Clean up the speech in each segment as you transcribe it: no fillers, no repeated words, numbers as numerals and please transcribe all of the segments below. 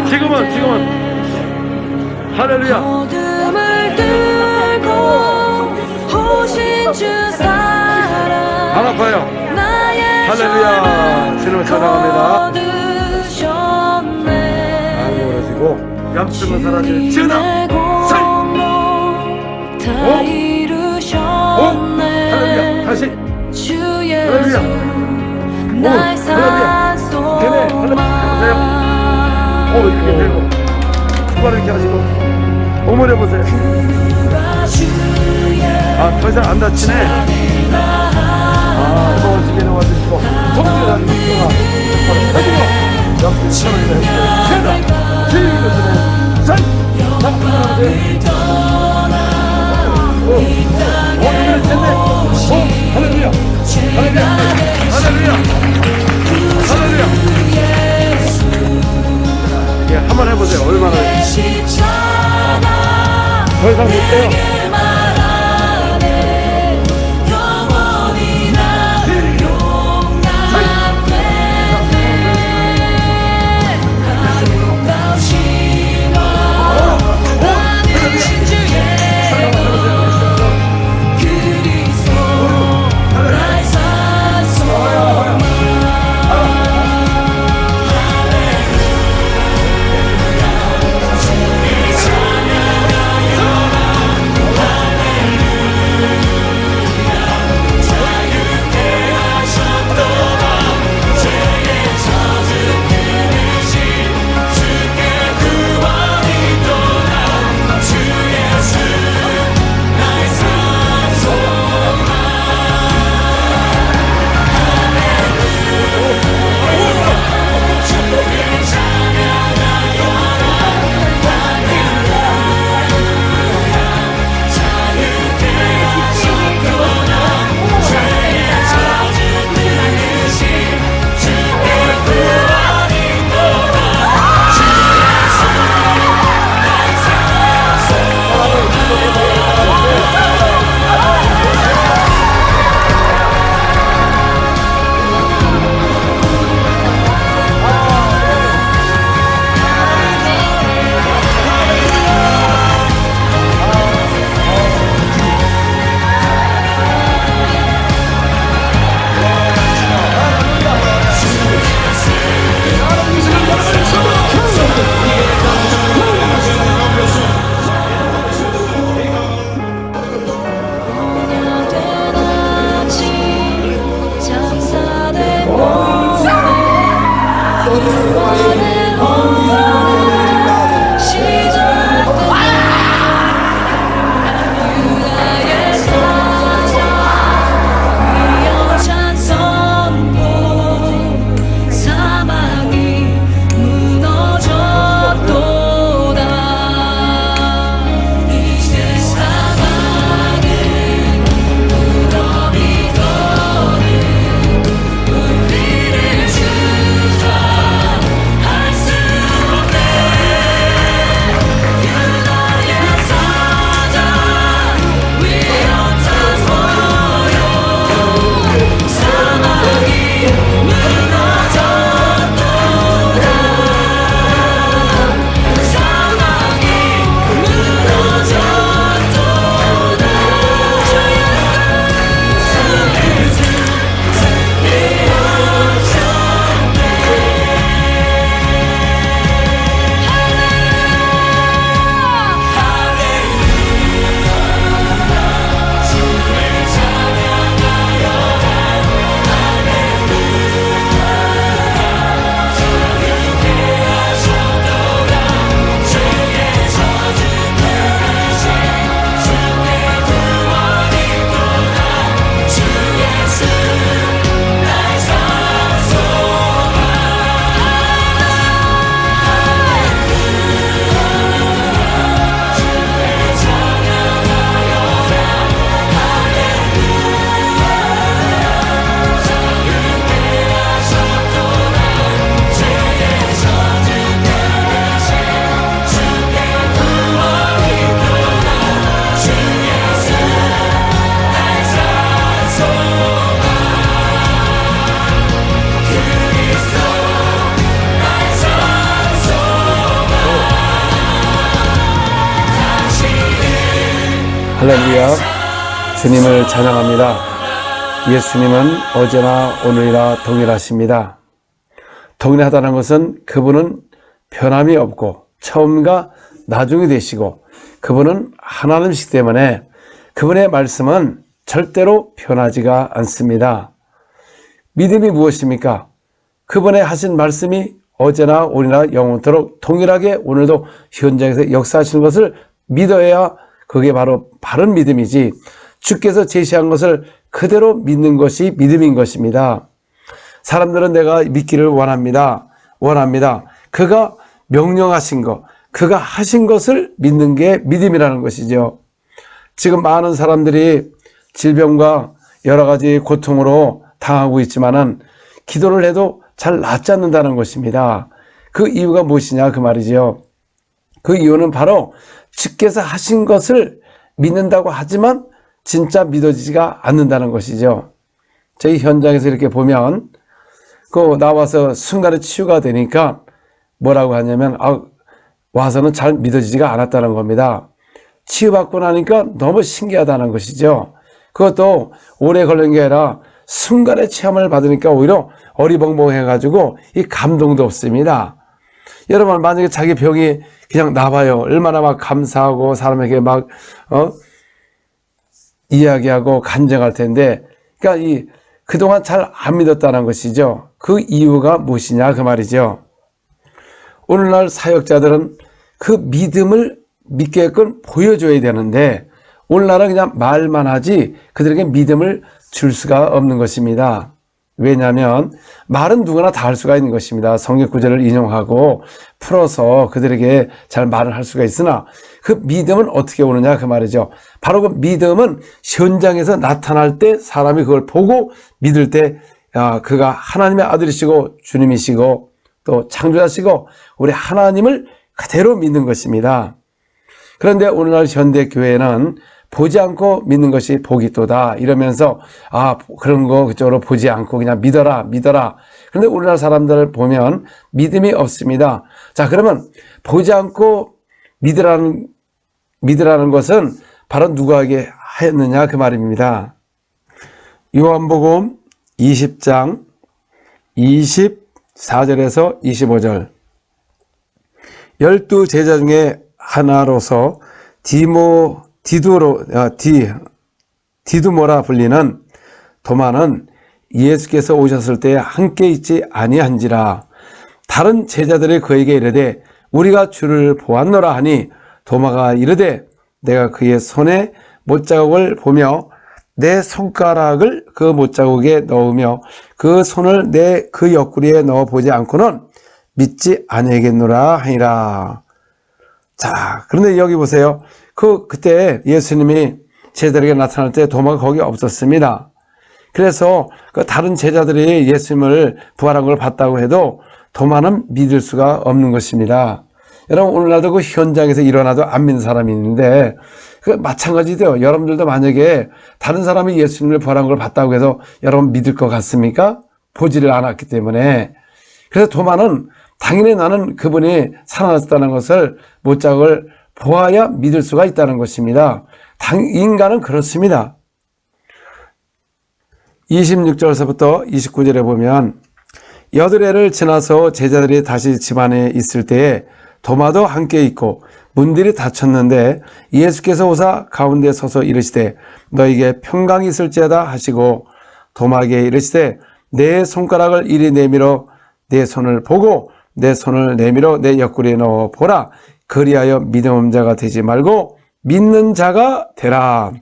지금은 할렐루야. 어둠을 뚫고 오신 주 사랑 안 아파요. 나의 할렐루야. 주님을 찬양합니다. 거두셨네. 안 멀어지고 양심은 사라질 지어다. 다 할렐루야. 이루셨네. 다시. 주 예수 할렐루야. 나의 할렐루야. 되네. 산소망. 이렇게 들고 주발을 이렇게 하시고 오므려 보세요. 더 이상 안 다치네. 무거운 시계 놓아주시고 성질을 하는 주가 해주고 옆에 천원이나 해주세요. 세다 주님의 손에 산 작품하세요. 오늘은 됐네. 할렐루야. 할렐루야. 할렐루야. 할렐루야. 예, 한번 해보세요. 얼마나 더 이상 못 돼요. 할렐루야. 주님을 찬양합니다. 예수님은 어제나 오늘이라 동일하십니다. 동일하다는 것은 그분은 변함이 없고 처음과 나중이 되시고 그분은 하나님이시기 때문에 그분의 말씀은 절대로 변하지가 않습니다. 믿음이 무엇입니까? 그분의 하신 말씀이 어제나 오늘이나 영원토록 동일하게 오늘도 현장에서 역사하시는 것을 믿어야 그게 바로 바른 믿음이지, 주께서 제시한 것을 그대로 믿는 것이 믿음인 것입니다. 사람들은 내가 믿기를 원합니다. 그가 명령하신 것, 그가 하신 것을 믿는 게 믿음이라는 것이죠. 지금 많은 사람들이 질병과 여러 가지 고통으로 당하고 있지만은 기도를 해도 잘 낫지 않는다는 것입니다. 그 이유가 무엇이냐 그 말이죠. 그 이유는 바로 주께서 하신 것을 믿는다고 하지만 진짜 믿어지지가 않는다는 것이죠. 저희 현장에서 이렇게 보면 나와서 순간에 치유가 되니까 뭐라고 하냐면 와서는 잘 믿어지지가 않았다는 겁니다. 치유받고 나니까 너무 신기하다는 것이죠. 그것도 오래 걸린 게 아니라 순간에 체험을 받으니까 오히려 어리벙벙해가지고 이 감동도 없습니다. 여러분, 만약에 자기 병이 그냥 나와요. 얼마나 막 감사하고 사람에게 막 이야기하고 간증할 텐데, 그러니까 그동안 잘 안 믿었다는 것이죠. 그 이유가 무엇이냐 그 말이죠. 오늘날 사역자들은 그 믿음을 믿게끔 보여줘야 되는데 오늘날은 그냥 말만 하지 그들에게 믿음을 줄 수가 없는 것입니다. 왜냐하면 말은 누구나 다 할 수가 있는 것입니다. 성경 구절을 인용하고 풀어서 그들에게 잘 말을 할 수가 있으나 그 믿음은 어떻게 오느냐 그 말이죠. 바로 그 믿음은 현장에서 나타날 때 사람이 그걸 보고 믿을 때 그가 하나님의 아들이시고 주님이시고 또 창조자시고 우리 하나님을 그대로 믿는 것입니다. 그런데 오늘날 현대교회는 보지 않고 믿는 것이 복이 또다 이러면서 그런 거 그쪽으로 보지 않고 그냥 믿어라. 그런데 우리나라 사람들을 보면 믿음이 없습니다. 자, 그러면 보지 않고 믿으라는 것은 바로 누구에게 하였느냐 그 말입니다. 요한복음 20장 24절에서 25절. 12 제자 중에 하나로서 디두모라 불리는 도마는 예수께서 오셨을 때 함께 있지 아니한지라. 다른 제자들이 그에게 이르되 우리가 주를 보았노라 하니 도마가 이르되 내가 그의 손에 못자국을 보며 내 손가락을 그 못자국에 넣으며 그 손을 내 그 옆구리에 넣어 보지 않고는 믿지 아니하겠노라 하니라. 자, 그런데 여기 보세요. 그때 예수님이 제자들에게 나타날 때 도마가 거기 없었습니다. 그래서 그 다른 제자들이 예수님을 부활한 걸 봤다고 해도 도마는 믿을 수가 없는 것입니다. 여러분, 오늘날도 그 현장에서 일어나도 안 믿는 사람이 있는데 마찬가지죠. 여러분들도 만약에 다른 사람이 예수님을 부활한 걸 봤다고 해서 여러분 믿을 것 같습니까? 보지를 않았기 때문에. 그래서 도마는 당연히 나는 그분이 살아났다는 것을 못자국을 보아야 믿을 수가 있다는 것입니다. 인간은 그렇습니다. 26절에서부터 29절에 보면 여드레를 지나서 제자들이 다시 집안에 있을 때에 도마도 함께 있고 문들이 닫혔는데 예수께서 오사 가운데 서서 이르시되 너에게 평강이 있을지어다 하시고 도마에게 이르시되 내 손가락을 이리 내밀어 내 손을 보고 내 손을 내밀어 내 옆구리에 넣어 보라. 그리하여 믿음 없는 자가 되지 말고 믿는 자가 되라.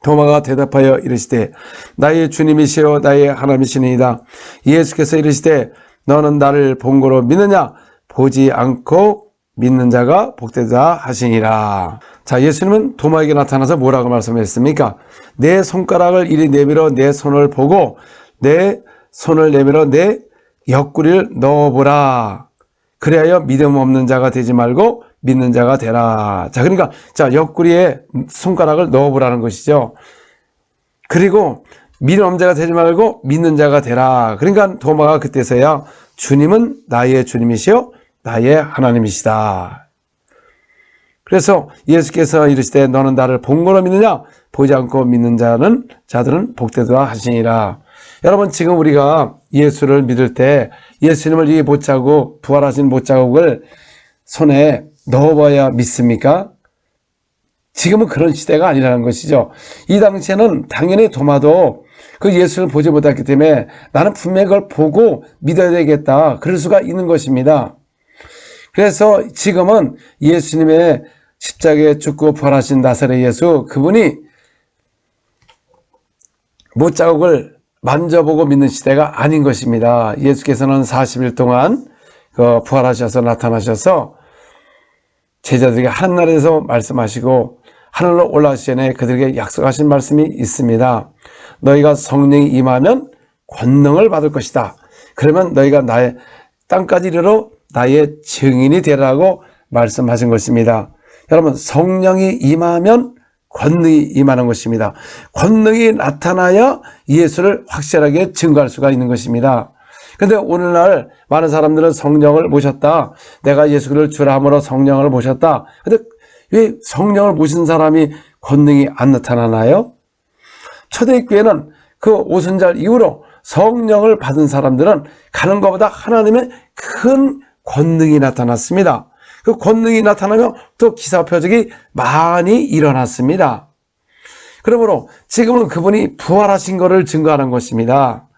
도마가 대답하여 이르시되 나의 주님이시여 나의 하나님이시니이다. 예수께서 이르시되 너는 나를 본 거로 믿느냐? 보지 않고 믿는 자가 복되다 하시니라. 자, 예수님은 도마에게 나타나서 뭐라고 말씀했습니까? 내 손가락을 이리 내밀어 내 손을 보고 내 손을 내밀어 내 옆구리를 넣어보라. 그래야 믿음 없는 자가 되지 말고 믿는 자가 되라. 자, 그러니까 옆구리에 손가락을 넣어보라는 것이죠. 그리고 믿음 없는 자가 되지 말고 믿는 자가 되라. 그러니까 도마가 그때서야 주님은 나의 주님이시요 나의 하나님이시다. 그래서 예수께서 이르시되 너는 나를 본 거로 믿느냐? 보지 않고 믿는 자들은 복되도다 하시니라. 여러분, 지금 우리가 예수를 믿을 때 예수님을 이 못자국, 부활하신 못자국을 손에 넣어봐야 믿습니까? 지금은 그런 시대가 아니라는 것이죠. 이 당시에는 당연히 도마도 그 예수를 보지 못했기 때문에 나는 분명히 그걸 보고 믿어야 되겠다, 그럴 수가 있는 것입니다. 그래서 지금은 예수님의 십자가에 죽고 부활하신 나사렛 예수, 그분이 못자국을 만져보고 믿는 시대가 아닌 것입니다. 예수께서는 40일 동안 부활하셔서 나타나셔서 제자들에게 하늘나라에서 말씀하시고 하늘로 올라가시기 전에 그들에게 약속하신 말씀이 있습니다. 너희가 성령이 임하면 권능을 받을 것이다. 그러면 너희가 나의 땅까지 이르러 나의 증인이 되라고 말씀하신 것입니다. 여러분, 성령이 임하면 권능이 임하는 것입니다. 권능이 나타나야 예수를 확실하게 증거할 수가 있는 것입니다. 그런데 오늘날 많은 사람들은 성령을 모셨다, 내가 예수를 주라 함으로 성령을 모셨다. 근데 왜 성령을 모신 사람이 권능이 안 나타나나요? 초대교회는 그 오순절 이후로 성령을 받은 사람들은 가는 것보다 하나님의 큰 권능이 나타났습니다. 그 권능이 나타나면 또 기사표적이 많이 일어났습니다. 그러므로 지금은 그분이 부활하신 것을 증거하는 것입니다.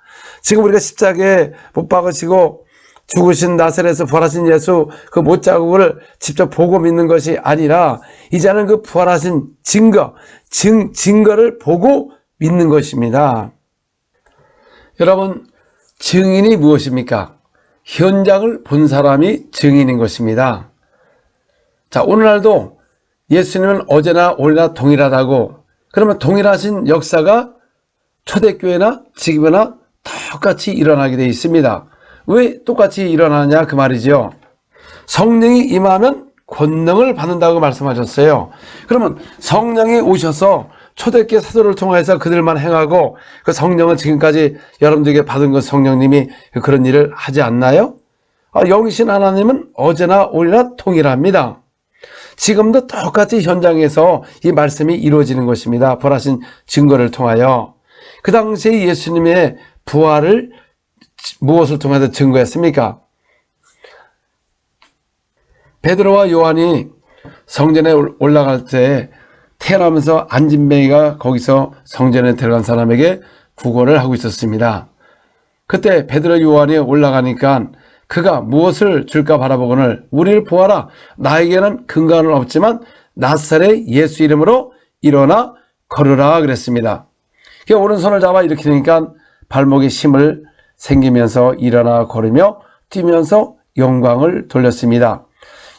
지금 우리가 십자가에 못 박으시고 죽으신 나사렛에서 부활하신 예수, 그 못자국을 직접 보고 믿는 것이 아니라 이제는 그 부활하신 증거를 보고 믿는 것입니다. 여러분, 증인이 무엇입니까? 현장을 본 사람이 증인인 것입니다. 자, 오늘날도 예수님은 어제나 오늘나 동일하다고, 그러면 동일하신 역사가 초대교회나 지금이나 똑같이 일어나게 되어 있습니다. 왜 똑같이 일어나냐 그 말이죠. 성령이 임하면 권능을 받는다고 말씀하셨어요. 그러면 성령이 오셔서 초대교회 사도를 통해서 그들만 행하고 그 성령은 지금까지 여러분들에게 받은 그 성령님이 그런 일을 하지 않나요? 영이신 하나님은 어제나 오늘나 동일합니다. 지금도 똑같이 현장에서 이 말씀이 이루어지는 것입니다. 부활하신 증거를 통하여. 그 당시에 예수님의 부활을 무엇을 통해서 증거했습니까? 베드로와 요한이 성전에 올라갈 때 태어나면서 안진뱅이가 거기서 성전에 들어간 사람에게 구걸을 하고 있었습니다. 그때 베드로 요한이 올라가니까 그가 무엇을 줄까 바라보거늘 우리를 보아라, 나에게는 근간은 없지만 나사렛 예수 이름으로 일어나 걸으라 그랬습니다. 오른손을 잡아 일으키니까 발목에 힘을 생기면서 일어나 걸으며 뛰면서 영광을 돌렸습니다.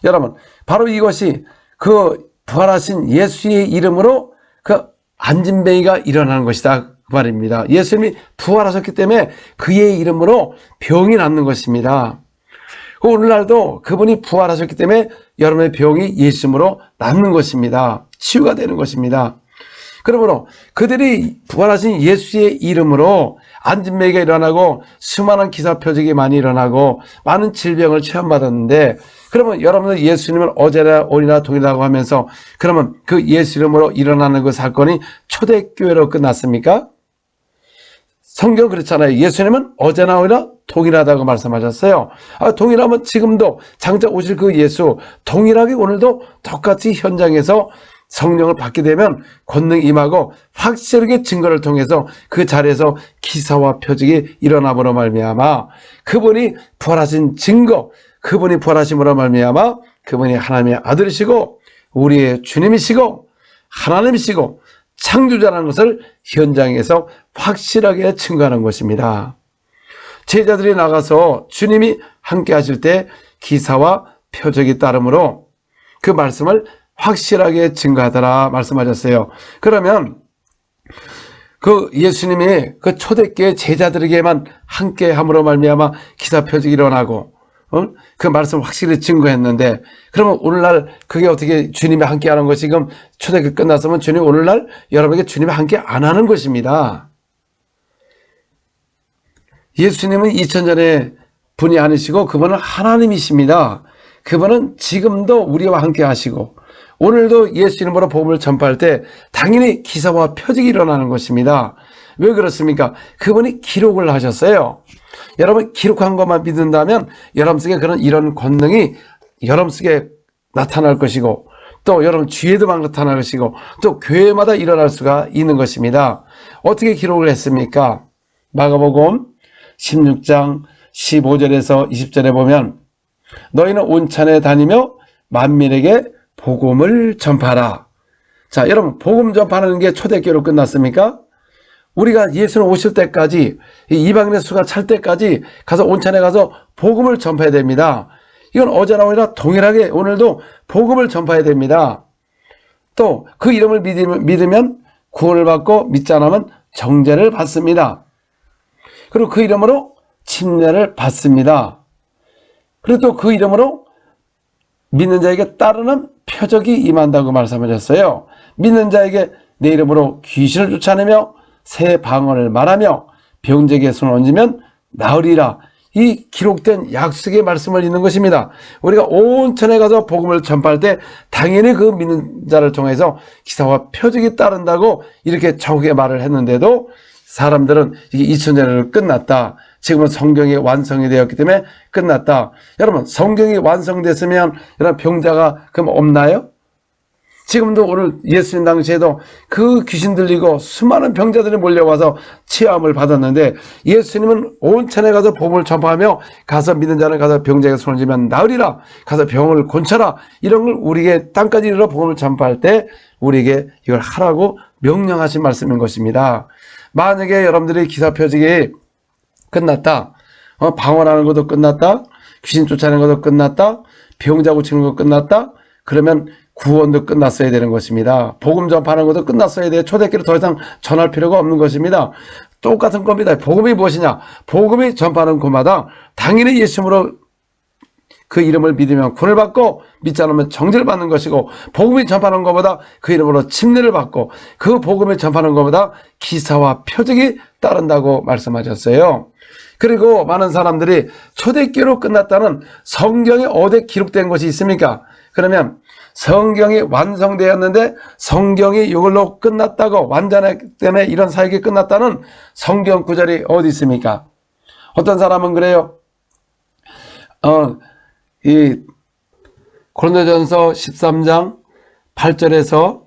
여러분, 바로 이것이 그 부활하신 예수의 이름으로 그 안진뱅이가 일어나는 것이다 그 말입니다. 예수님이 부활하셨기 때문에 그의 이름으로 병이 낫는 것입니다. 오늘날도 그분이 부활하셨기 때문에 여러분의 병이 예수님으로 낫는 것입니다. 치유가 되는 것입니다. 그러므로 그들이 부활하신 예수의 이름으로 안진뱅이가 일어나고 수많은 기사표적이 많이 일어나고 많은 질병을 체험받았는데, 그러면 여러분들 예수님을 어제나 오늘이나 동일하다고 하면서 그러면 그 예수 이름으로 일어나는 그 사건이 초대교회로 끝났습니까? 성경 그렇잖아요. 예수님은 어제나 오늘이나 동일하다고 말씀하셨어요. 동일하면 지금도 장차 오실 그 예수 동일하게 오늘도 똑같이 현장에서 성령을 받게 되면 권능이 임하고 확실하게 증거를 통해서 그 자리에서 기사와 표적이 일어남으로 말미암아 그분이 부활하신 증거, 그분이 부활하심으로 말미암아 그분이 하나님의 아들이시고 우리의 주님이시고 하나님이시고 창조자라는 것을 현장에서 확실하게 증거하는 것입니다. 제자들이 나가서 주님이 함께 하실 때 기사와 표적이 따르므로 그 말씀을 확실하게 증거하더라 말씀하셨어요. 그러면 그 예수님이 그 초대교회 제자들에게만 함께 함으로 말미암아 기사 표적이 일어나고 그 말씀을 확실히 증거했는데, 그러면 오늘날 그게 어떻게 주님이 함께 하는 것이 지금 초대교회 끝났으면 주님 오늘날 여러분에게 주님이 함께 안 하는 것입니다. 예수님은 2000년의 분이 아니시고 그분은 하나님이십니다. 그분은 지금도 우리와 함께 하시고 오늘도 예수 이름으로 복음을 전파할 때 당연히 기사와 표적이 일어나는 것입니다. 왜 그렇습니까? 그분이 기록을 하셨어요. 여러분 기록한 것만 믿는다면 여러분 속에 이런 권능이 여러분 속에 나타날 것이고 또 여러분 주위에도 막 나타날 것이고 또 교회마다 일어날 수가 있는 것입니다. 어떻게 기록을 했습니까? 마가복음 16장 15절에서 20절에 보면 너희는 온천에 다니며 만민에게 복음을 전파하라. 자, 여러분 복음 전파하는 게 초대교회로 끝났습니까? 우리가 예수님 오실 때까지 이방인의 수가 찰 때까지 가서 온천에 가서 복음을 전파해야 됩니다. 이건 어제나 오늘이나 동일하게 오늘도 복음을 전파해야 됩니다. 또 그 이름을 믿으면 구원을 받고 믿지 않으면 정죄를 받습니다. 그리고 그 이름으로 침례를 받습니다. 그리고 또 그 이름으로 믿는 자에게 따르는 표적이 임한다고 말씀하셨어요. 믿는 자에게 내 이름으로 귀신을 쫓아내며 새 방언을 말하며 병자에게 손을 얹으면 나으리라. 이 기록된 약속의 말씀을 읽는 것입니다. 우리가 온천에 가서 복음을 전파할 때 당연히 그 믿는 자를 통해서 기사와 표적이 따른다고 이렇게 정확하게 말을 했는데도 사람들은 이게 2000년을 끝났다. 지금은 성경이 완성이 되었기 때문에 끝났다. 여러분 성경이 완성됐으면 여러분 병자가 그럼 없나요? 지금도 오늘 예수님 당시에도 그 귀신 들리고 수많은 병자들이 몰려와서 치유함을 받았는데 예수님은 온천에 가서 복음을 전파하며 가서 믿는 자는 가서 병자에게 손을 쥐면 나으리라. 가서 병을 고쳐라. 이런 걸 우리에게 땅까지 이르러 복음을 전파할 때 우리에게 이걸 하라고 명령하신 말씀인 것입니다. 만약에 여러분들이 기사 표적이 끝났다. 방언하는 것도 끝났다. 귀신 쫓아내는 것도 끝났다. 병자 고치는 것도 끝났다. 그러면 구원도 끝났어야 되는 것입니다. 복음 전파하는 것도 끝났어야 돼요. 초대교회로 더 이상 전할 필요가 없는 것입니다. 똑같은 겁니다. 복음이 무엇이냐? 복음이 전파하는 곳마다 당연히 예수님으로 그 이름을 믿으면 구원을 받고 믿지 않으면 정죄를 받는 것이고 복음이 전파하는 것보다 그 이름으로 침례를 받고 그 복음이 전파하는 것보다 기사와 표적이 따른다고 말씀하셨어요. 그리고 많은 사람들이 초대교회로 끝났다는 성경에 어디에 기록된 것이 있습니까? 그러면 성경이 완성되었는데 성경이 이걸로 끝났다고 완전했기 때문에 이런 사역이 끝났다는 성경 구절이 어디 있습니까? 어떤 사람은 그래요. 이 고린도전서 13장 8절에서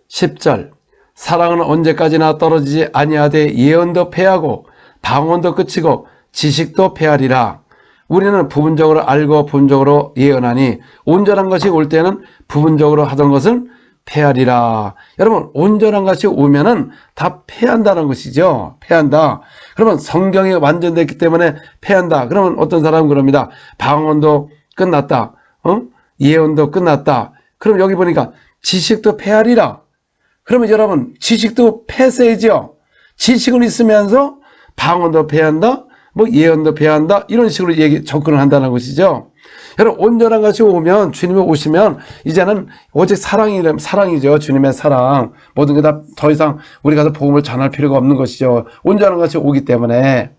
10절 사랑은 언제까지나 떨어지지 아니하되 예언도 패하고 방언도 끝이고 지식도 패하리라. 우리는 부분적으로 알고 부분적으로 예언하니 온전한 것이 올 때는 부분적으로 하던 것은 패하리라. 여러분 온전한 것이 오면은 다 패한다는 것이죠. 패한다. 그러면 성경이 완전됐기 때문에 패한다. 그러면 어떤 사람은 그럽니다. 방언도 끝났다. 예언도 끝났다. 그럼 여기 보니까 지식도 패하리라. 그러면 여러분 지식도 패세이죠. 지식은 있으면서 방언도 패한다. 뭐 예언도 패한다. 이런 식으로 접근을 한다는 것이죠. 여러분 온전한 것이 오면 주님이 오시면 이제는 오직 사랑이죠. 주님의 사랑. 모든 게 다 더 이상 우리 가서 복음을 전할 필요가 없는 것이죠. 온전한 것이 오기 때문에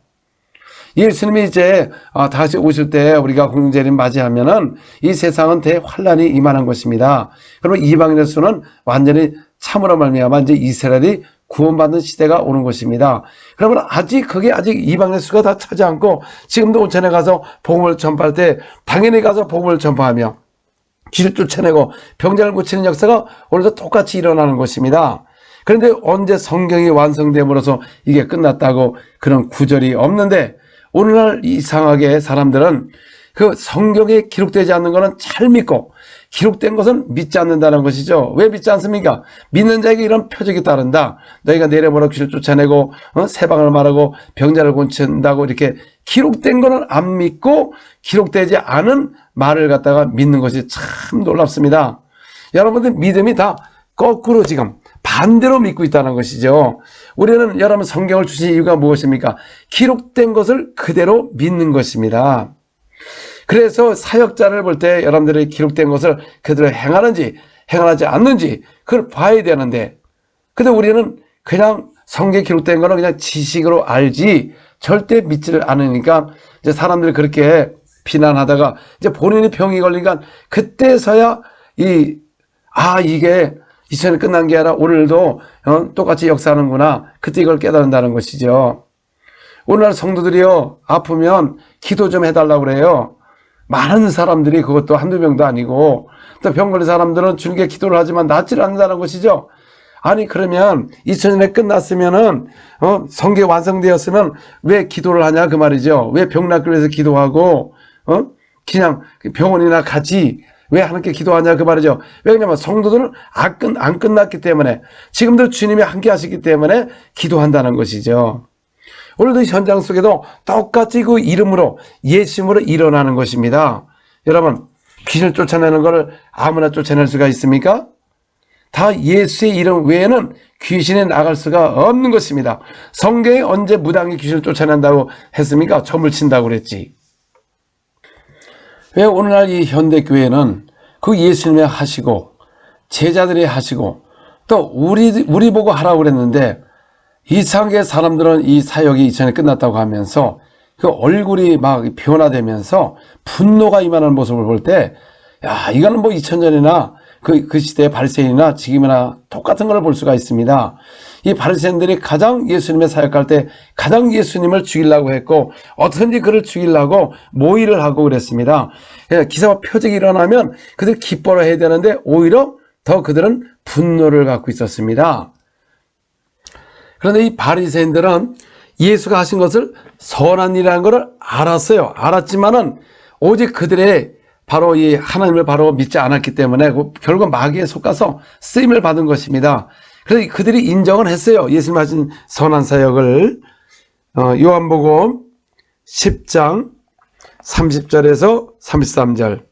예수님이 이제 다시 오실 때 우리가 공중재림 맞이하면은 이 세상은 대환란이 임하는 것입니다. 그러면 이방인의 수는 완전히 참으로 말미암아 이제 이스라엘이 구원받는 시대가 오는 것입니다. 그러면 그게 아직 이방의 수가 다 차지 않고 지금도 온천에 가서 복음을 전파할 때 당연히 가서 복음을 전파하며 귀를 쫓아내고 병자를 고치는 역사가 오늘도 똑같이 일어나는 것입니다. 그런데 언제 성경이 완성됨으로써 이게 끝났다고 그런 구절이 없는데 오늘날 이상하게 사람들은 그 성경에 기록되지 않는 것은 잘 믿고 기록된 것은 믿지 않는다는 것이죠. 왜 믿지 않습니까? 믿는 자에게 이런 표적이 따른다. 너희가 내려보라 귀를 쫓아내고 세방을 말하고 병자를 고친다고 이렇게 기록된 것은 안 믿고 기록되지 않은 말을 갖다가 믿는 것이 참 놀랍습니다. 여러분들 믿음이 다 거꾸로 지금 반대로 믿고 있다는 것이죠. 우리는 여러분 성경을 주신 이유가 무엇입니까? 기록된 것을 그대로 믿는 것입니다. 그래서 사역자를 볼 때 여러분들이 기록된 것을 그대로 행하는지 행하지 않는지 그걸 봐야 되는데 근데 우리는 그냥 성경에 기록된 거는 그냥 지식으로 알지 절대 믿지를 않으니까 이제 사람들이 그렇게 비난하다가 이제 본인이 병이 걸리니까 그때서야 이 이게 2000년 끝난 게 아니라 오늘도 똑같이 역사하는구나. 그때 이걸 깨달은다는 것이죠. 오늘날 성도들이요, 아프면 기도 좀 해달라고 그래요. 많은 사람들이, 그것도 한두 명도 아니고, 또 병 걸린 사람들은 주님께 기도를 하지만 낫질 않는다는 것이죠. 아니, 그러면 2000년에 끝났으면은, 성계 완성되었으면 왜 기도를 하냐, 그 말이죠. 왜 병 낫기 위해서 기도하고, 그냥 병원이나 가지, 왜 하나님께 기도하냐, 그 말이죠. 왜냐면 성도들은 안 끝났기 때문에, 지금도 주님이 함께 하시기 때문에 기도한다는 것이죠. 오늘도 현장 속에도 똑같이 그 이름으로, 예수님으로 일어나는 것입니다. 여러분, 귀신을 쫓아내는 것을 아무나 쫓아낼 수가 있습니까? 다 예수의 이름 외에는 귀신이 나갈 수가 없는 것입니다. 성경에 언제 무당이 귀신을 쫓아낸다고 했습니까? 점을 친다고 그랬지. 왜 오늘날 이 현대교회는 그 예수님이 하시고 제자들이 하시고 또 우리 보고 하라고 그랬는데, 이상하게 사람들은 이 사역이 이전에 끝났다고 하면서 그 얼굴이 막 변화되면서 분노가 임하는 모습을 볼 때, 이거는 뭐 2000년이나 그 시대의 바리새인이나 지금이나 똑같은 걸 볼 수가 있습니다. 이 바리새인들이 가장 예수님의 사역할 때 가장 예수님을 죽이려고 했고, 어떻게든지 그를 죽이려고 모의를 하고 그랬습니다. 기사와 표적이 일어나면 그들 기뻐라 해야 되는데 오히려 더 그들은 분노를 갖고 있었습니다. 그런데 이 바리새인들은 예수가 하신 것을 선한 일이라는 것을 알았어요. 알았지만은 오직 그들의 바로 이 하나님을 바로 믿지 않았기 때문에 결국 마귀에 속아서 쓰임을 받은 것입니다. 그래서 그들이 인정을 했어요. 예수님 하신 선한 사역을. 요한복음 10장 30절에서 33절.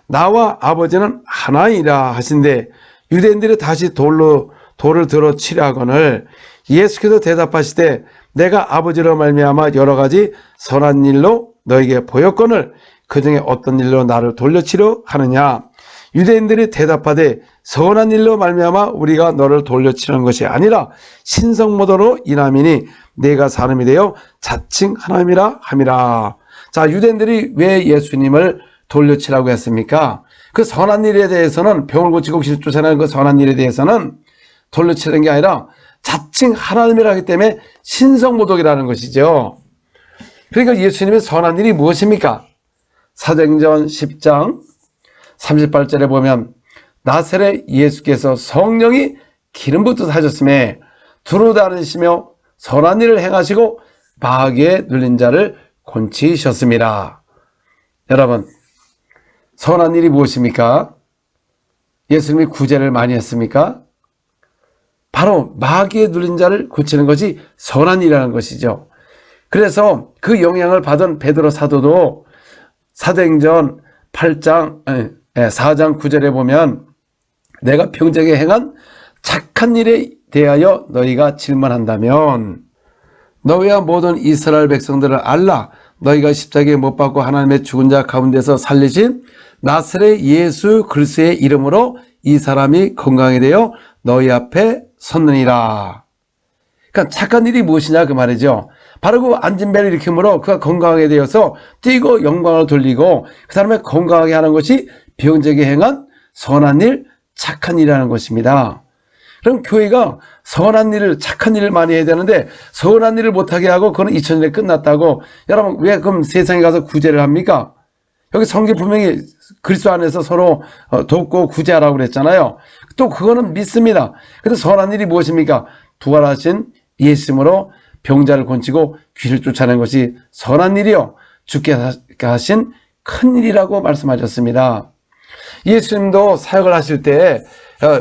나와 아버지는 하나이라 하신대 유대인들이 다시 돌을 들어 치려 하거늘 예수께서 대답하시되 내가 아버지로 말미암아 여러 가지 선한 일로 너에게 보였거늘 그 중에 어떤 일로 나를 돌려치려 하느냐. 유대인들이 대답하되 선한 일로 말미암아 우리가 너를 돌려치는 것이 아니라 신성모도로 인함이니 내가 사람이 되어 자칭 하나님이라 함이라. 자, 유대인들이 왜 예수님을 돌려치라고 했습니까? 그 선한 일에 대해서는, 병을 고치고 귀신을 쫓아내는 그 선한 일에 대해서는 돌려치는 게 아니라 자칭 하나님이라 하기 때문에 신성모독이라는 것이죠. 그러니까 예수님의 선한 일이 무엇입니까? 사도행전 10장 38절에 보면 나사렛 예수께서 성령이 기름 붓듯 하셨음에 두루 다니시며 선한 일을 행하시고 마귀에 눌린 자를 곤치셨습니다. 여러분, 선한 일이 무엇입니까? 예수님이 구제를 많이 했습니까? 바로 마귀에 눌린 자를 고치는 것이 선한 일이라는 것이죠. 그래서 그 영향을 받은 베드로 사도도 사도행전 4장 9절에 보면 내가 평생에 행한 착한 일에 대하여 너희가 질문한다면 너희와 모든 이스라엘 백성들을 알라. 너희가 십자가에 못 박고 하나님의 죽은 자 가운데서 살리신 나사렛 예수 그리스도의 이름으로 이 사람이 건강이 되어 너희 앞에 섰느니라. 그러니까 착한 일이 무엇이냐 그 말이죠. 바로 그 앉은 배를 일으킴으로 그가 건강하게 되어서 뛰고 영광을 돌리고 그 사람의 건강하게 하는 것이 병자에게 행한 선한 일, 착한 일이라는 것입니다. 그럼 교회가 선한 일을, 착한 일을 많이 해야 되는데 선한 일을 못하게 하고 그거는 2000년에 끝났다고. 여러분, 왜 그럼 세상에 가서 구제를 합니까? 여기 성경 분명히 그리스도 안에서 서로 돕고 구제하라고 그랬잖아요. 또 그거는 믿습니다. 근데 선한 일이 무엇입니까? 부활하신 예수님으로 병자를 고치고 귀를 쫓아낸 것이 선한 일이요 주께 하신 큰 일이라고 말씀하셨습니다. 예수님도 사역을 하실 때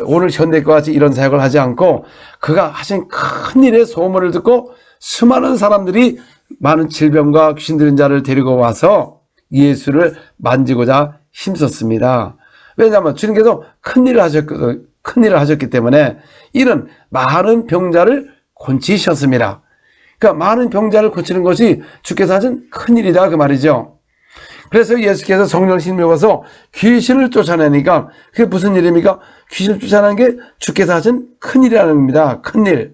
오늘 현대과 같이 이런 사역을 하지 않고 그가 하신 큰 일의 소문을 듣고 수많은 사람들이 많은 질병과 귀신 들린 자를 데리고 와서 예수를 만지고자 힘썼습니다. 왜냐하면 주님께서 큰 일을 하셨기 때문에 이는 많은 병자를 고치셨습니다. 그러니까 많은 병자를 고치는 것이 주께서 하신 큰 일이다 그 말이죠. 그래서 예수께서 성령을 힘입어서 귀신을 쫓아내니까 그게 무슨 일입니까? 귀신을 쫓아내는 게 주께서 하신 큰 일이라는 겁니다. 큰 일.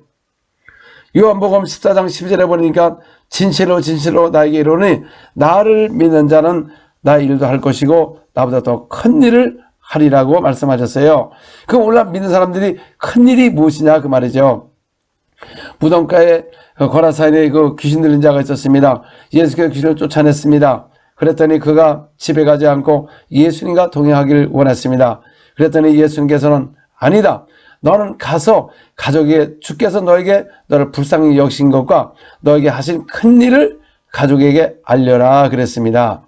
요한복음 14장 12절에 보니까 진실로 진실로 나에게 이르노니 나를 믿는 자는 나의 일도 할 것이고 나보다 더 큰 일을 하리라고 말씀하셨어요. 그 오늘날 믿는 사람들이 큰일이 무엇이냐 그 말이죠. 무덤가에 거라사인에 그 귀신 들린 자가 있었습니다. 예수께서 귀신을 쫓아냈습니다. 그랬더니 그가 집에 가지 않고 예수님과 동행하기를 원했습니다. 그랬더니 예수님께서는 아니다. 너는 가서 가족에게 주께서 너를 불쌍히 여기신 것과 너에게 하신 큰 일을 가족에게 알려라 그랬습니다.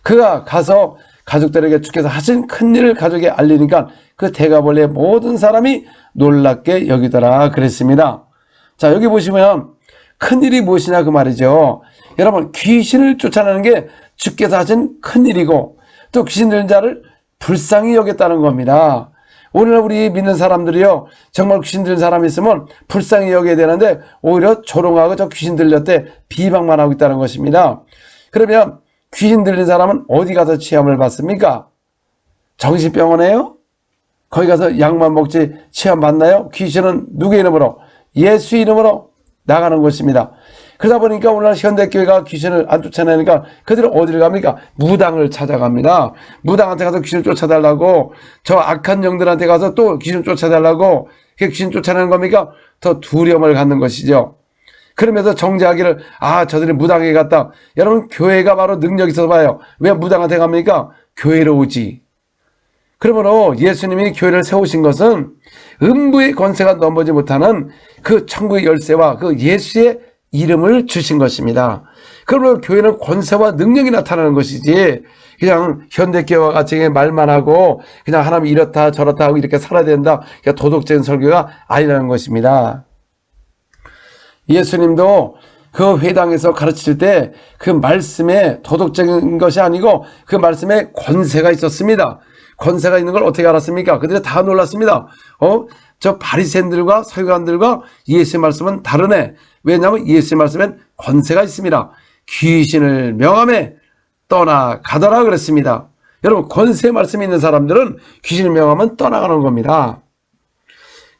그가 가서 가족들에게 주께서 하신 큰 일을 가족에게 알리니까 그 대가벌레의 모든 사람이 놀랍게 여기더라 그랬습니다. 자, 여기 보시면 큰 일이 무엇이냐 그 말이죠. 여러분, 귀신을 쫓아내는 게 주께서 하신 큰 일이고 또 귀신 들린 자를 불쌍히 여겼다는 겁니다. 오늘 우리 믿는 사람들이요, 정말 귀신 들린 사람이 있으면 불쌍히 여겨야 되는데 오히려 조롱하고 저 귀신 들렸대 비방만 하고 있다는 것입니다. 그러면 귀신 들린 사람은 어디 가서 치험을 받습니까? 정신병원에요? 거기 가서 약만 먹지 치험 받나요? 귀신은 누구의 이름으로? 예수 이름으로 나가는 것입니다. 그러다 보니까 오늘 현대교회가 귀신을 안 쫓아내니까 그들은 어디를 갑니까? 무당을 찾아갑니다. 무당한테 가서 귀신을 쫓아달라고, 저 악한 영들한테 가서 또 귀신을 쫓아달라고, 그게 귀신 쫓아내는 겁니까? 더 두려움을 갖는 것이죠. 그러면서 정죄하기를, 저들이 무당에 갔다. 여러분, 교회가 바로 능력이 있어서 봐요. 왜 무당한테 갑니까? 교회로 오지. 그러므로 예수님이 교회를 세우신 것은 음부의 권세가 넘보지 못하는 그 천국의 열쇠와 그 예수의 이름을 주신 것입니다. 그러므로 교회는 권세와 능력이 나타나는 것이지 그냥 현대교회와 같이 말만 하고 그냥 하나님 이렇다 저렇다 하고 이렇게 살아야 된다, 도덕적인 설교가 아니라는 것입니다. 예수님도 그 회당에서 가르칠 때 그 말씀에 도덕적인 것이 아니고 그 말씀에 권세가 있었습니다. 권세가 있는 걸 어떻게 알았습니까? 그들이 다 놀랐습니다. 저 바리새인들과 서기관들과 예수의 말씀은 다르네. 왜냐하면 예수의 말씀엔 권세가 있습니다. 귀신을 명함에 떠나가더라 그랬습니다. 여러분, 권세의 말씀이 있는 사람들은 귀신을 명하면 떠나가는 겁니다.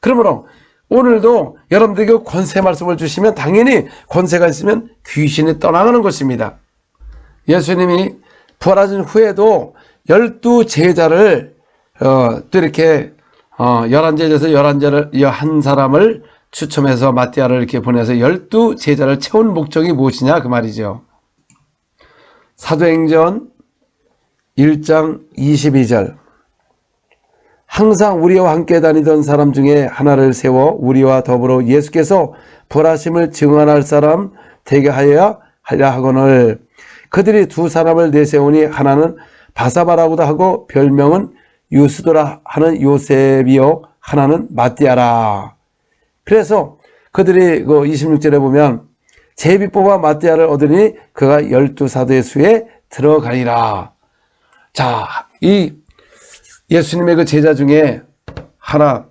그러므로 오늘도 여러분들에게 권세의 말씀을 주시면 당연히 권세가 있으면 귀신이 떠나가는 것입니다. 예수님이 부활하신 후에도 12제자를 또 이렇게 11제자에서 11사람을 추첨해서 마띠아를 이렇게 보내서 12제자를 채운 목적이 무엇이냐 그 말이죠. 사도행전 1장 22절, 항상 우리와 함께 다니던 사람 중에 하나를 세워 우리와 더불어 예수께서 부활하심을 증언할 사람 되게 하여야 하려 하거늘 그들이 두 사람을 내세우니 하나는 바사바라고도 하고 별명은 유스도라 하는 요셉이요 하나는 마띠아라. 그래서 그들이 그 26절에 보면 제비 뽑아 마띠아를 얻으니 그가 12사도의 수에 들어가리라. 자, 이 예수님의 그 제자 중에 하나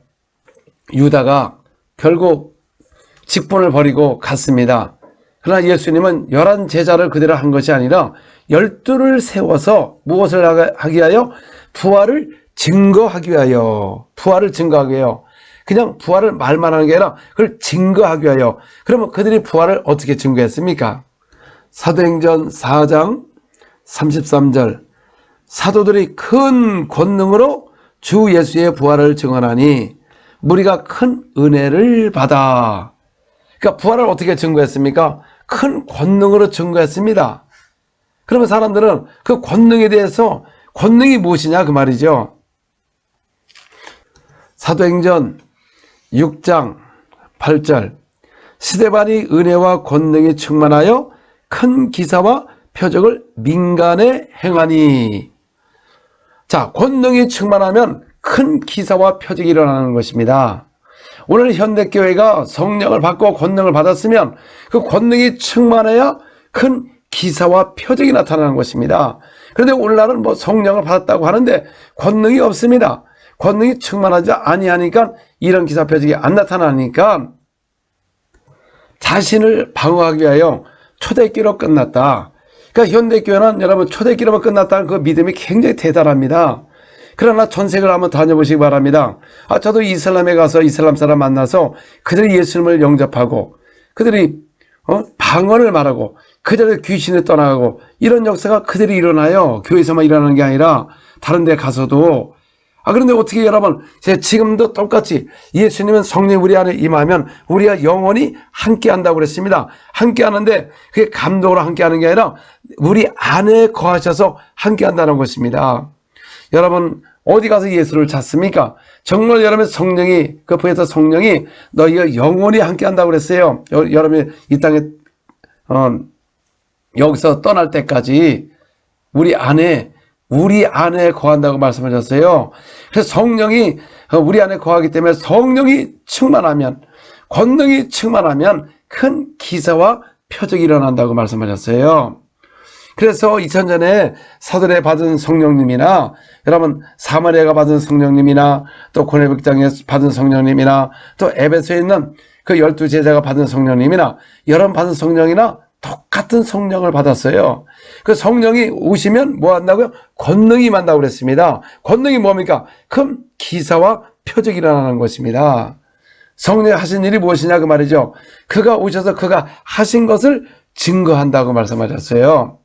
유다가 결국 직분을 버리고 갔습니다. 그러나 예수님은 11제자를 그대로 한 것이 아니라 12를 세워서 무엇을 하기 위하여? 부활을 증거하기 위하여. 부활을 증거하기 위하여. 그냥 부활을 말만 하는 게 아니라 그걸 증거하기 위하여. 그러면 그들이 부활을 어떻게 증거했습니까? 사도행전 4장 33절, 사도들이 큰 권능으로 주 예수의 부활을 증언하니 무리가 큰 은혜를 받아. 그러니까 부활을 어떻게 증거했습니까? 큰 권능으로 증거했습니다. 그러면 사람들은 그 권능에 대해서, 권능이 무엇이냐 그 말이죠. 사도행전 6장 8절, 스데반이 은혜와 권능이 충만하여 큰 기사와 표적을 민간에 행하니. 자, 권능이 충만하면 큰 기사와 표적이 일어나는 것입니다. 오늘 현대교회가 성령을 받고 권능을 받았으면 그 권능이 충만해야 큰 기사와 표적이 나타나는 것입니다. 그런데 오늘날은 뭐 성령을 받았다고 하는데 권능이 없습니다. 권능이 충만하지 아니하니까 이런 기사 표적이 안 나타나니까 자신을 방어하기 위하여 초대교로 끝났다. 그러니까 현대교회는 여러분 초대교로만 끝났다는 그 믿음이 굉장히 대단합니다. 그러나 전sek을 한번 다녀보시기 바랍니다. 저도 이슬람에 가서 이슬람 사람 만나서 그들이 예수님을 영접하고 그들이 방언을 말하고 그들의 귀신을 떠나가고 이런 역사가 그들이 일어나요. 교회에서만 일어나는 게 아니라 다른 데 가서도 그런데 어떻게 여러분, 지금도 똑같이 예수님은 성령 우리 안에 임하면 우리가 영원히 함께 한다고 그랬습니다. 함께 하는데 그게 감동으로 함께 하는 게 아니라 우리 안에 거하셔서 함께 한다는 것입니다. 여러분, 어디 가서 예수를 찾습니까? 정말 여러분의 성령이, 그 부에서 성령이 너희가 영원히 함께 한다고 그랬어요. 여러분이 이 땅에, 여기서 떠날 때까지 우리 안에 거한다고 말씀하셨어요. 그래서 성령이 우리 안에 거하기 때문에 성령이 충만하면, 권능이 충만하면 큰 기사와 표적이 일어난다고 말씀하셨어요. 그래서 2000년에 사도에 받은 성령님이나 여러분 사마리아가 받은 성령님이나 또 고넬백장에 받은 성령님이나 또 에베소에 있는 그 12 제자가 받은 성령님이나 여러분 받은 성령이나 똑같은 성령을 받았어요. 그 성령이 오시면 뭐 한다고요? 권능이 임한다고 그랬습니다. 권능이 뭡니까? 큰 기사와 표적이 일어나는 것입니다. 성령이 하신 일이 무엇이냐 그 말이죠. 그가 오셔서 그가 하신 것을 증거한다고 말씀하셨어요.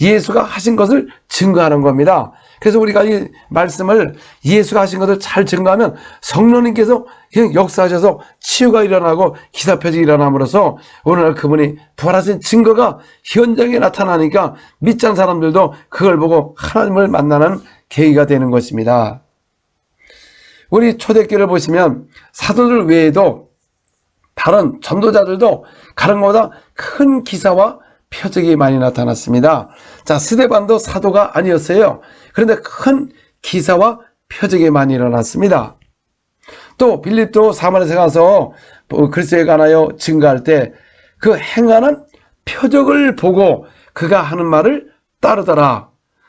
예수가 하신 것을 증거하는 겁니다. 그래서 우리가 이 말씀을 예수가 하신 것을 잘 증거하면 성령님께서 그냥 역사하셔서 치유가 일어나고 기사표적이 일어남으로써 오늘날 그분이 부활하신 증거가 현장에 나타나니까 믿지 않는 사람들도 그걸 보고 하나님을 만나는 계기가 되는 것입니다. 우리 초대교회를 보시면 사도들 외에도 다른 전도자들도 가는 것보다 큰 기사와 표적이 많이 나타났습니다. 자, 스데반도 사도가 아니었어요. 그런데 큰 기사와 표적이 많이 일어났습니다. 또 빌립도 사마리아에 가서 그리스도에 관하여 증거할 때 그 행하는 표적을 보고 그가 하는 말을 따르더라.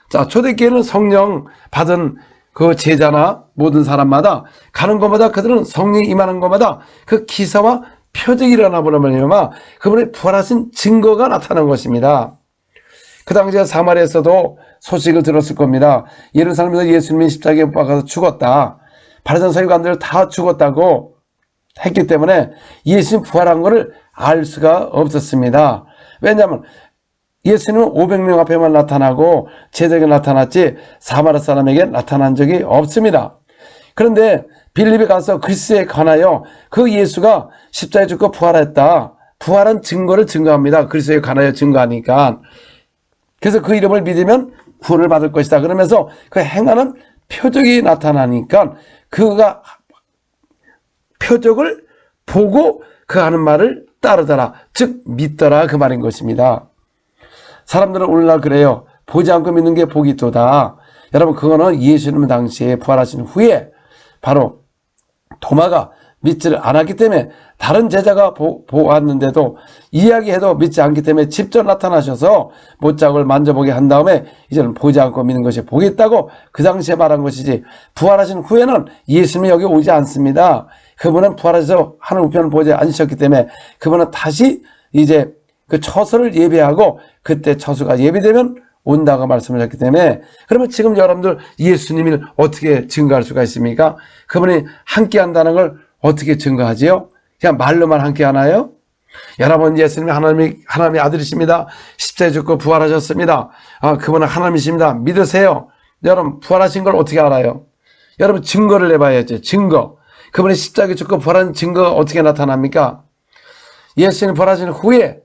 자, 초대교회는 성령 받은 그 제자나 모든 사람마다 가는 것마다 그들은 성령이 임하는 것마다 그 기사와 표적이 일어나 보려면 그분의 부활하신 증거가 나타난 것입니다. 그 당시에 사마리아에서도 소식을 들었을 겁니다. 예루살렘에서 예수님이 십자가에 못 박아서 죽었다. 바리새인 서기관들 다 죽었다고 했기 때문에 예수님 부활한 것을 알 수가 없었습니다. 왜냐하면 예수님은 500명 앞에만 나타나고 제자에게 나타났지 사마리아 사람에게 나타난 적이 없습니다. 그런데 빌립에 가서 그리스도에 관하여 그 예수가 십자가에 죽고 부활했다. 부활한 증거를 증거합니다. 그리스도에 관하여 증거하니까. 그래서 그 이름을 믿으면 구원을 받을 것이다. 그러면서 그 행하는 표적이 나타나니까 그가 표적을 보고 그 하는 말을 따르더라. 즉 믿더라 그 말인 것입니다. 사람들은 오늘날 그래요. 보지 않고 믿는 게 복이 있도다. 여러분 그거는 예수님 당시에 부활하신 후에 바로 도마가 믿지를 않았기 때문에 다른 제자가 보았는데도 이야기해도 믿지 않기 때문에 직접 나타나셔서 못자국을 만져보게 한 다음에 이제는 보지 않고 믿는 것이 복이 있다고 그 당시에 말한 것이지 부활하신 후에는 예수님이 여기 오지 않습니다. 그분은 부활해서 하늘 우편을 보지 않으셨기 때문에 그분은 다시 이제 그 처소를 예배하고 그때 처소가 예비되면 온다고 말씀하셨기 때문에 그러면 지금 여러분들 예수님을 어떻게 증거할 수가 있습니까? 그분이 함께 한다는 걸 어떻게 증거하지요? 그냥 말로만 함께 하나요? 여러분 예수님이 하나님의 아들이십니다. 십자가에 죽고 부활하셨습니다. 그분은 하나님이십니다. 믿으세요. 여러분 부활하신 걸 어떻게 알아요? 여러분 증거를 내봐야죠. 증거. 그분이 십자가에 죽고 부활한 증거가 어떻게 나타납니까? 예수님 부활하신 후에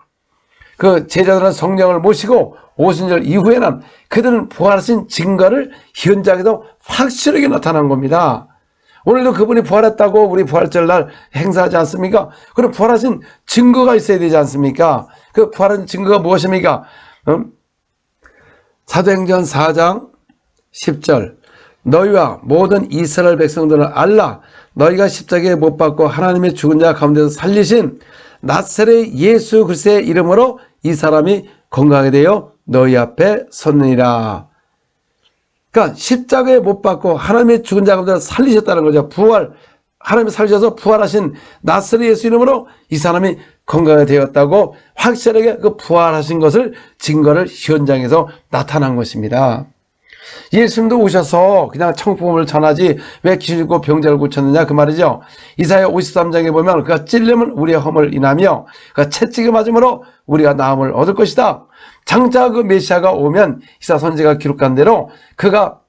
그 제자들은 성령을 모시고 오순절 이후에는 그들은 부활하신 증거를 현장에서 확실하게 나타난 겁니다. 오늘도 그분이 부활했다고 우리 부활절날 행사하지 않습니까? 그럼 부활하신 증거가 있어야 되지 않습니까? 그 부활한 증거가 무엇입니까? 사도행전 4장 10절 너희와 모든 이스라엘 백성들은 알라 너희가 십자가에 못 박고 하나님의 죽은 자 가운데서 살리신 나사렛 예수 그리스도의 이름으로 이 사람이 건강하게 되어 너희 앞에 섰느니라. 그러니까 십자가에 못 박고 하나님의 죽은 자 가운데서 살리셨다는 거죠. 하나님이 살리셔서 부활하신 나사렛 예수 이름으로 이 사람이 건강하게 되었다고 확실하게 그 부활하신 것을 증거를 현장에서 나타난 것입니다. 예수님도 오셔서 그냥 청복음을 전하지 왜 귀신 있고 병자를 고쳤느냐 그 말이죠. 이사야 53장에 보면 그가 찔림은 우리의 허물 인하며 그가 채찍에 맞음으로 우리가 나음을 얻을 것이다. 장차 그 메시아가 오면 이사 선지자가 기록한 대로 그가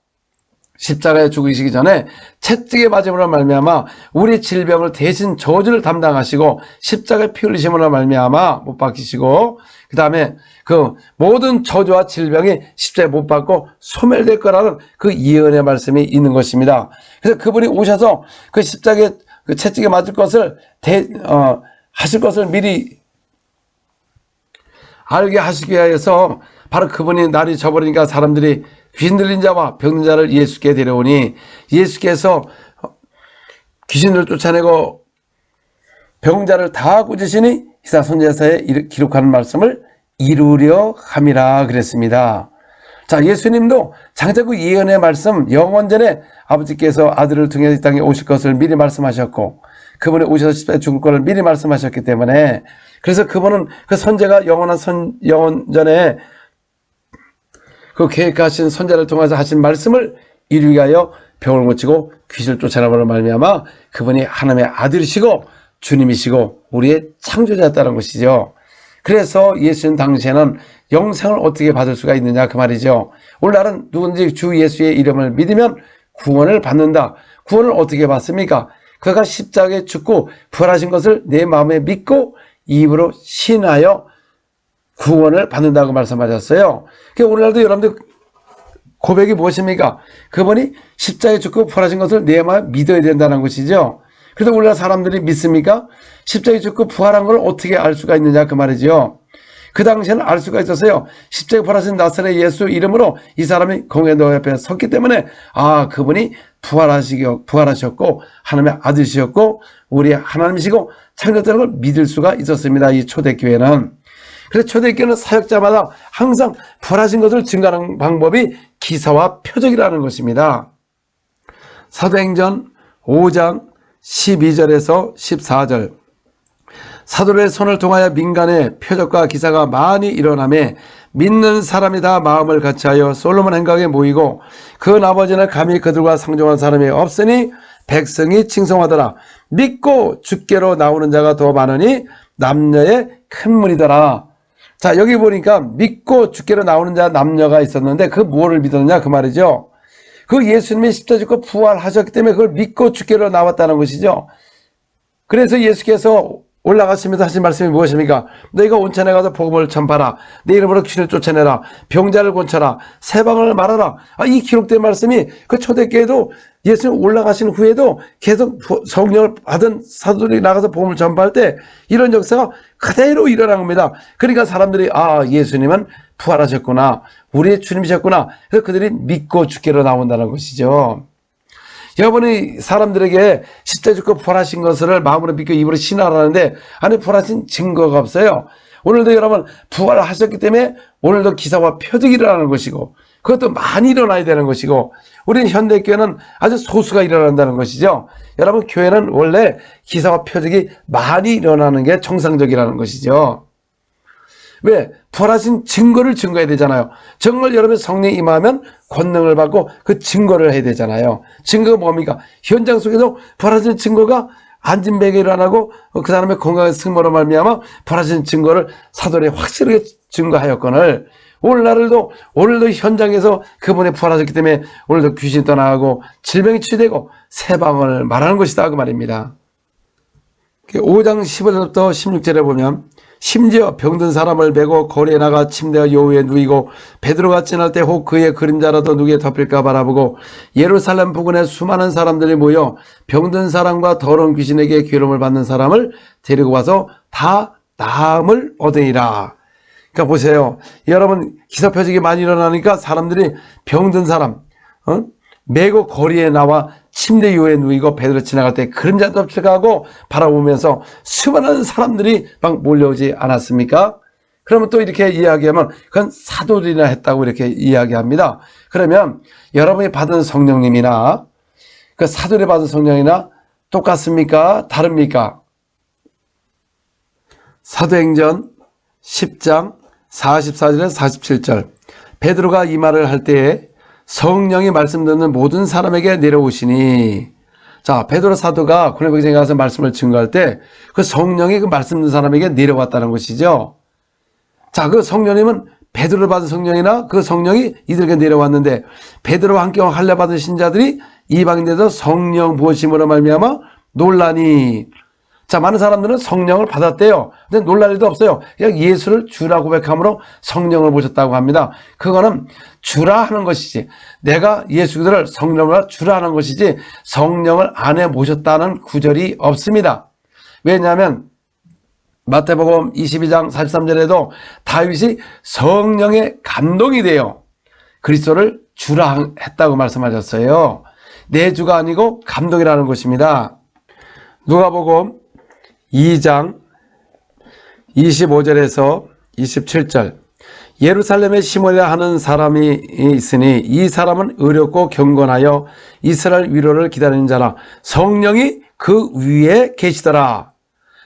십자가에 죽으시기 전에 채찍에 맞음으로 말미암아 우리 질병을 대신 저주를 담당하시고 십자가에 피 흘리심으로 말미암아 못 박히시고, 그 다음에 그 모든 저주와 질병이 십자가에 못 박고 소멸될 거라는 그 예언의 말씀이 있는 것입니다. 그래서 그분이 오셔서 그 십자가에 그 채찍에 맞을 것을 하실 것을 미리 알게 하시기 위해서 바로 그분이 날이 저버리니까 사람들이 귀신 들린 자와 병든 자를 예수께 데려오니 예수께서 귀신을 쫓아내고 병자를 다 꾸짖으시니 이사 선지자서에 기록하는 말씀을 이루려 함이라 그랬습니다. 자, 예수님도 장차 그 예언의 말씀, 영원 전에 아버지께서 아들을 통해 이 땅에 오실 것을 미리 말씀하셨고 그분이 오셔서 십자가에 죽을 것을 미리 말씀하셨기 때문에, 그래서 그분은 그 선제가 영원 전에 그 계획하신 선자를 통해서 하신 말씀을 이루기 위하여 병을 고치고 귀신을 쫓아내므로 말미암아 그분이 하나님의 아들이시고 주님이시고 우리의 창조자였다는 것이죠. 그래서 예수님 당시에는 영생을 어떻게 받을 수가 있느냐 그 말이죠. 오늘날은 누군지 주 예수의 이름을 믿으면 구원을 받는다. 구원을 어떻게 받습니까? 그가 십자가에 죽고 부활하신 것을 내 마음에 믿고 입으로 신하여 구원을 받는다고 말씀하셨어요. 그러니까 오늘날도 여러분들 고백이 무엇입니까? 그분이 십자가에 죽고 부활하신 것을 내 마음에 믿어야 된다는 것이죠. 그래서 오늘날 사람들이 믿습니까? 십자가에 죽고 부활한 걸 어떻게 알 수가 있느냐 그 말이죠. 그 당시에는 알 수가 있었어요. 십자가에 부활하신 나사렛 예수 이름으로 이 사람이 공의 너 옆에 섰기 때문에 그분이 부활하셨고 하나님의 아들이셨고 우리의 하나님이시고 창조자라는 걸 믿을 수가 있었습니다. 이 초대교회는. 그래서 초대교회는 사역자마다 항상 부활하신 것을 증거하는 방법이 기사와 표적이라는 것입니다. 사도행전 5장 12절에서 14절, 사도의 손을 통하여 민간의 표적과 기사가 많이 일어나매 믿는 사람이 다 마음을 같이하여 솔로몬 행각에 모이고 그 나머지는 감히 그들과 상종한 사람이 없으니 백성이 칭송하더라. 믿고 주께로 나오는 자가 더 많으니 남녀의 큰 무리더라. 자, 여기 보니까 믿고 주께로 나오는 자 남녀가 있었는데 그 뭐를 믿었느냐 그 말이죠. 그 예수님이 십자가 죽고 부활하셨기 때문에 그걸 믿고 주께로 나왔다는 것이죠. 그래서 예수께서 올라가시면서 하신 말씀이 무엇입니까? 너희가 온천에 가서 복음을 전파라. 내 이름으로 귀신을 쫓아내라. 병자를 고쳐라. 세방을 말하라. 이 기록된 말씀이 그 초대교회도 예수님 올라가신 후에도 계속 성령을 받은 사도들이 나가서 복음을 전파할 때 이런 역사가 그대로 일어난 겁니다. 그러니까 사람들이 예수님은 부활하셨구나. 우리의 주님이셨구나. 그래서 그들이 믿고 주께로 나온다는 것이죠. 여러분이 사람들에게 십자가 죽고 부활하신 것을 마음으로 믿고 입으로 신하라는데 안에 부활하신 증거가 없어요. 오늘도 여러분 부활하셨기 때문에 오늘도 기사와 표적이 일어나는 것이고 그것도 많이 일어나야 되는 것이고 우리는 현대교회는 아주 소수가 일어난다는 것이죠. 여러분 교회는 원래 기사와 표적이 많이 일어나는 게 정상적이라는 것이죠. 왜? 부활하신 증거를 증거해야 되잖아요. 정말 여러분 성령이 임하면 권능을 받고 그 증거를 해야 되잖아요. 증거가 뭡니까? 현장 속에서 부활하신 증거가 안진뱅이 일어나고 그 사람의 건강의 승모로 말미암아 부활하신 증거를 사도들이 확실하게 증거하였거늘 오늘도 현장에서 그분이 부활하셨기 때문에 오늘도 귀신이 떠나가고 질병이 치유되고 세방을 말하는 것이다 그 말입니다. 5장 15절부터 16절에 보면 심지어 병든 사람을 메고 거리에 나가 침대와 요위에 누이고 베드로가 지날 때 혹 그의 그림자라도 누구에 덮일까 바라보고 예루살렘 부근에 수많은 사람들이 모여 병든 사람과 더러운 귀신에게 괴로움을 받는 사람을 데리고 와서 다 나음을 얻으니라. 그러니까 보세요. 여러분 기사표적이 많이 일어나니까 사람들이 병든 사람 메고 거리에 나와 침대 위에 누이고 베드로 지나갈 때 그림자 덮쳐가고 바라보면서 수많은 사람들이 막 몰려오지 않았습니까? 그러면 또 이렇게 이야기하면 그건 사도들이나 했다고 이렇게 이야기합니다. 그러면 여러분이 받은 성령님이나 그 사도들이 받은 성령이나 똑같습니까? 다릅니까? 사도행전 10장 44절에서 47절, 베드로가 이 말을 할 때에 성령이 말씀 듣는 모든 사람에게 내려오시니, 자, 베드로 사도가 고넬료에게 가서 말씀을 증거할 때 그 성령이 그 말씀 듣는 사람에게 내려왔다는 것이죠. 자, 그 성령님은 베드로를 받은 성령이나 그 성령이 이들에게 내려왔는데 베드로와 함께 할례 받은 신자들이 이방인들에서 성령 부어심으로 말미암아 논란이. 자, 많은 사람들은 성령을 받았대요. 근데 놀랄 일도 없어요. 그냥 예수를 주라 고백함으로 성령을 보셨다고 합니다. 그거는 주라 하는 것이지, 내가 예수들을 성령을 주라 하는 것이지 성령을 안에 모셨다는 구절이 없습니다. 왜냐하면 마태복음 22장 43절에도 다윗이 성령의 감동이 되어 그리스도를 주라 했다고 말씀하셨어요. 내 주가 아니고 감동이라는 것입니다. 누가복음 2장 25절에서 27절, 예루살렘에 시몬이라 하는 사람이 있으니 이 사람은 의롭고 경건하여 이스라엘 위로를 기다리는 자라. 성령이 그 위에 계시더라.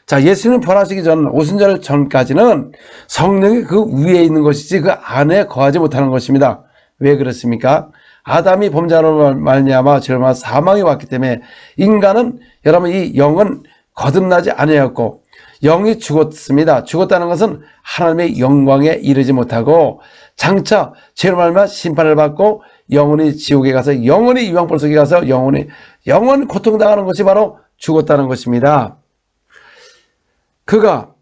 자, 예수님 부활하시기 전 오순절 전까지는 성령이 그 위에 있는 것이지 그 안에 거하지 못하는 것입니다. 왜 그렇습니까? 아담이 범죄로 말미암아 죄로 사망이 왔기 때문에 인간은, 여러분, 이 영은 거듭나지 아니하였고 영이 죽었습니다. 죽었다는 것은 하나님의 영광에 이르지 못하고 장차 죄로 말미암아 심판을 받고 영원히 지옥에 가서 영원히 유황불 속에 가서 영원 고통당하는 것이 바로 죽었다는 것입니다. 그가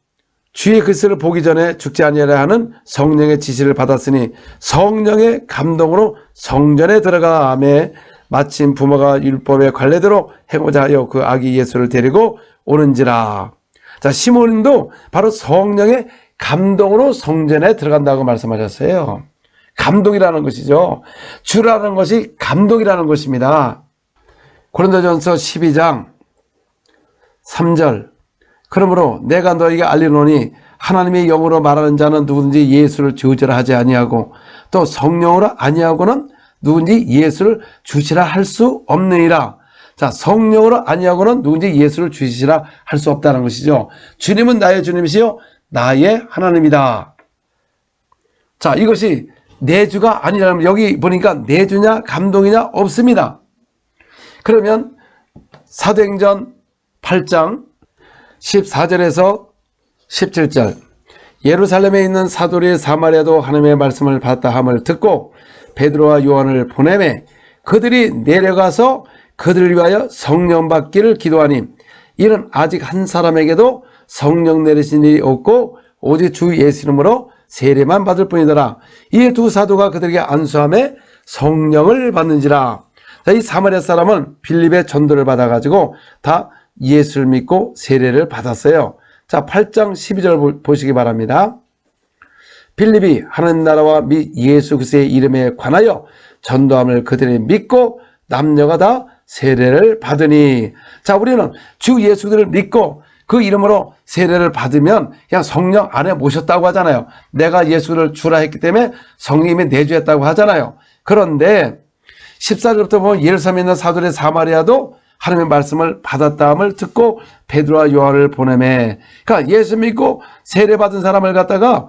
주의 글씨를 보기 전에 죽지 아니하려 하는 성령의 지시를 받았으니 성령의 감동으로 성전에 들어가매 마침 부모가 율법의 관례대로 행하고자 하여 그 아기 예수를 데리고 오는지라. 자, 시몬도 바로 성령의 감동으로 성전에 들어간다고 말씀하셨어요. 감동이라는 것이죠. 주라는 것이 감동이라는 것입니다. 고린도전서 12장 3절, 그러므로 내가 너희에게 알리노니 하나님의 영으로 말하는 자는 누구든지 예수를 주시라 하지 아니하고 또 성령으로 아니하고는 누구든지 예수를 주시라 할 수 없느니라. 자, 성령으로 아니하고는 누구든지 예수를 주시라 할 수 없다는 것이죠. 주님은 나의 주님이시요 나의 하나님이다. 자, 이것이 내 주가 아니라면, 여기 보니까 내 주냐 감동이냐 없습니다. 그러면 사도행전 8장 14절에서 17절, 예루살렘에 있는 사도들이 사마리아도 하나님의 말씀을 받다 함을 듣고 베드로와 요한을 보내매 그들이 내려가서 그들을 위하여 성령 받기를 기도하니 이는 아직 한 사람에게도 성령 내리신 일이 없고 오직 주 예수 이름으로 세례만 받을 뿐이더라. 이 두 사도가 그들에게 안수함에 성령을 받는지라. 자, 이 사마리아 사람은 빌립의 전도를 받아가지고 다 예수를 믿고 세례를 받았어요. 자, 8장 12절 보시기 바랍니다. 빌립이 하나님 나라와 및 예수 그리스도의 이름에 관하여 전도함을 그들이 믿고 남녀가 다 세례를 받으니. 자, 우리는 주 예수를 믿고 그 이름으로 세례를 받으면 그냥 성령 안에 모셨다고 하잖아요. 내가 예수를 주라 했기 때문에 성령님이 내주했다고 하잖아요. 그런데 14절부터 보면 예루살렘에 있는 사도들의 사마리아도 하나님의 말씀을 받았다함을 듣고 베드로와 요한을 보내매. 그러니까 예수 믿고 세례 받은 사람을 갖다가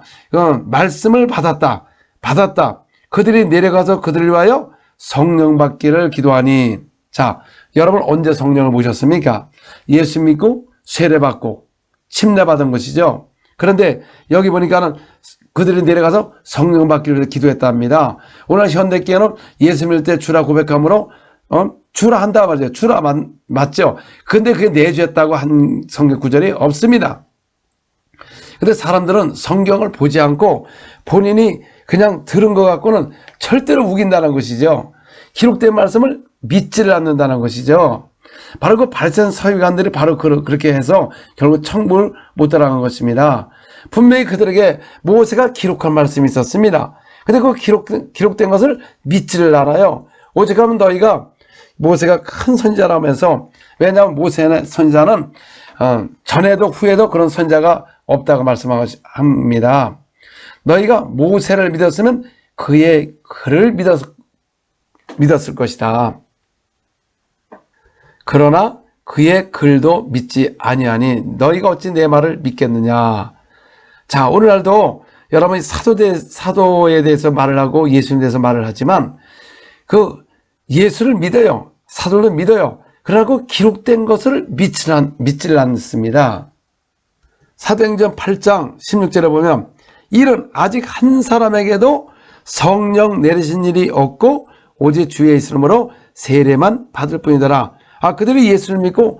말씀을 받았다. 그들이 내려가서 그들을 위하여 성령 받기를 기도하니. 자, 여러분 언제 성령을 모셨습니까? 예수 믿고 세례 받고 침례 받은 것이죠. 그런데 여기 보니까는 그들이 내려가서 성령 받기를 기도했답니다. 오늘 현대교회는 예수 믿을 때 주라 고백함으로 주라 한다 말이죠. 주라 맞죠. 근데 그게 내주했다고 한 성경 구절이 없습니다. 근데 사람들은 성경을 보지 않고 본인이 그냥 들은 것 갖고는 절대로 우긴다는 것이죠. 기록된 말씀을 믿지를 않는다는 것이죠. 바로 그 바리새인 서기관들이 바로 그렇게 해서 결국 천국을 못 들어간 것입니다. 분명히 그들에게 모세가 기록한 말씀이 있었습니다. 근데 그 기록된 것을 믿지를 않아요. 오직하면 너희가, 모세가 큰 선지자라면서, 왜냐하면 모세의 선지자는 전에도 후에도 그런 선지자가 없다고 말씀합니다. 너희가 모세를 믿었으면 그의 글을 믿었을 것이다. 그러나 그의 글도 믿지 아니하니 너희가 어찌 내 말을 믿겠느냐. 자, 오늘날도 여러분이 사도에 대해서 말을 하고 예수님에 대해서 말을 하지만 그 예수를 믿어요. 사도를 믿어요. 그러고 기록된 것을 믿지를 않습니다. 사도행전 8장 16절에 보면 이는 아직 한 사람에게도 성령 내리신 일이 없고 오직 주에 있으므로 세례만 받을 뿐이더라. 그들이 예수를 믿고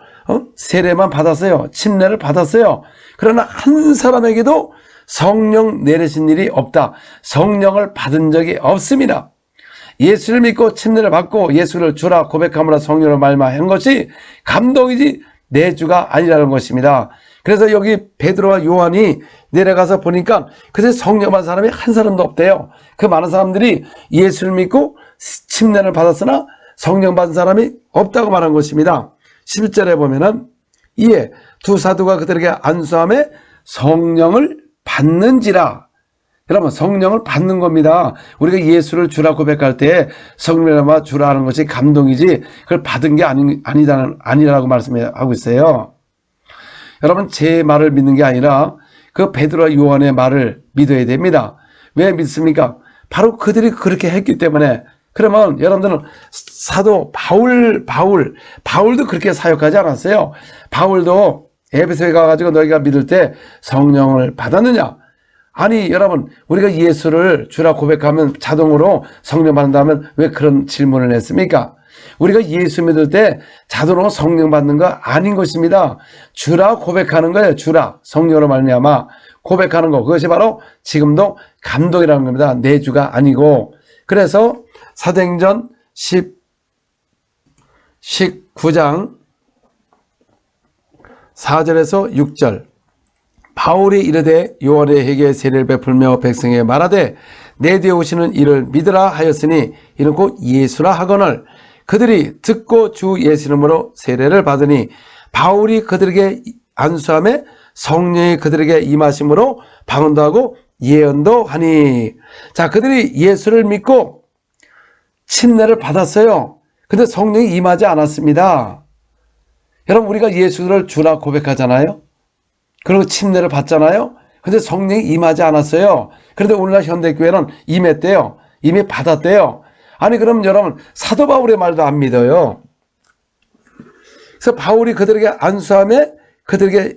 세례만 받았어요. 침례를 받았어요. 그러나 한 사람에게도 성령 내리신 일이 없다. 성령을 받은 적이 없습니다. 예수를 믿고 침례를 받고 예수를 주라 고백함으로 성령을 말미암아 것이 감동이지 내 주가 아니라는 것입니다. 그래서 여기 베드로와 요한이 내려가서 보니까 그새 성령 받은 사람이 한 사람도 없대요. 그 많은 사람들이 예수를 믿고 침례를 받았으나 성령 받은 사람이 없다고 말한 것입니다. 11절에 보면은 이에 두 사도가 그들에게 안수함에 성령을 받는지라. 여러분, 성령을 받는 겁니다. 우리가 예수를 주라 고백할 때 성령을 주라 하는 것이 감동이지 그걸 받은 게 아니라고 말씀하고 있어요. 여러분, 제 말을 믿는 게 아니라 그 베드로와 요한의 말을 믿어야 됩니다. 왜 믿습니까? 바로 그들이 그렇게 했기 때문에. 그러면 여러분들은 사도 바울도 그렇게 사역하지 않았어요. 바울도 에베소에 가가지고 너희가 믿을 때 성령을 받았느냐? 아니, 여러분, 우리가 예수를 주라 고백하면 자동으로 성령 받는다면 왜 그런 질문을 했습니까? 우리가 예수 믿을 때 자동으로 성령 받는 거 아닌 것입니다. 주라 고백하는 거예요. 주라, 성령으로 말미암아 고백하는 거. 그것이 바로 지금도 감동이라는 겁니다. 내 주가 아니고. 그래서 사도행전 19장 4절에서 6절 바울이 이르되 요한의 회개의 세례를 베풀며 백성에게 말하되 내 뒤에 오시는 이를 믿으라 하였으니 이는 곧 예수라 하거늘 그들이 듣고 주 예수 이름으로 세례를 받으니 바울이 그들에게 안수함에 성령이 그들에게 임하심으로 방언도 하고 예언도 하니. 자, 그들이 예수를 믿고 침례를 받았어요. 근데 성령이 임하지 않았습니다. 여러분, 우리가 예수를 주라 고백하잖아요. 그리고 침례를 받잖아요. 근데 성령이 임하지 않았어요. 그런데 오늘날 현대교회는 임했대요. 이미 받았대요. 아니, 그럼 여러분, 사도 바울의 말도 안 믿어요. 그래서 바울이 그들에게 안수함에 그들에게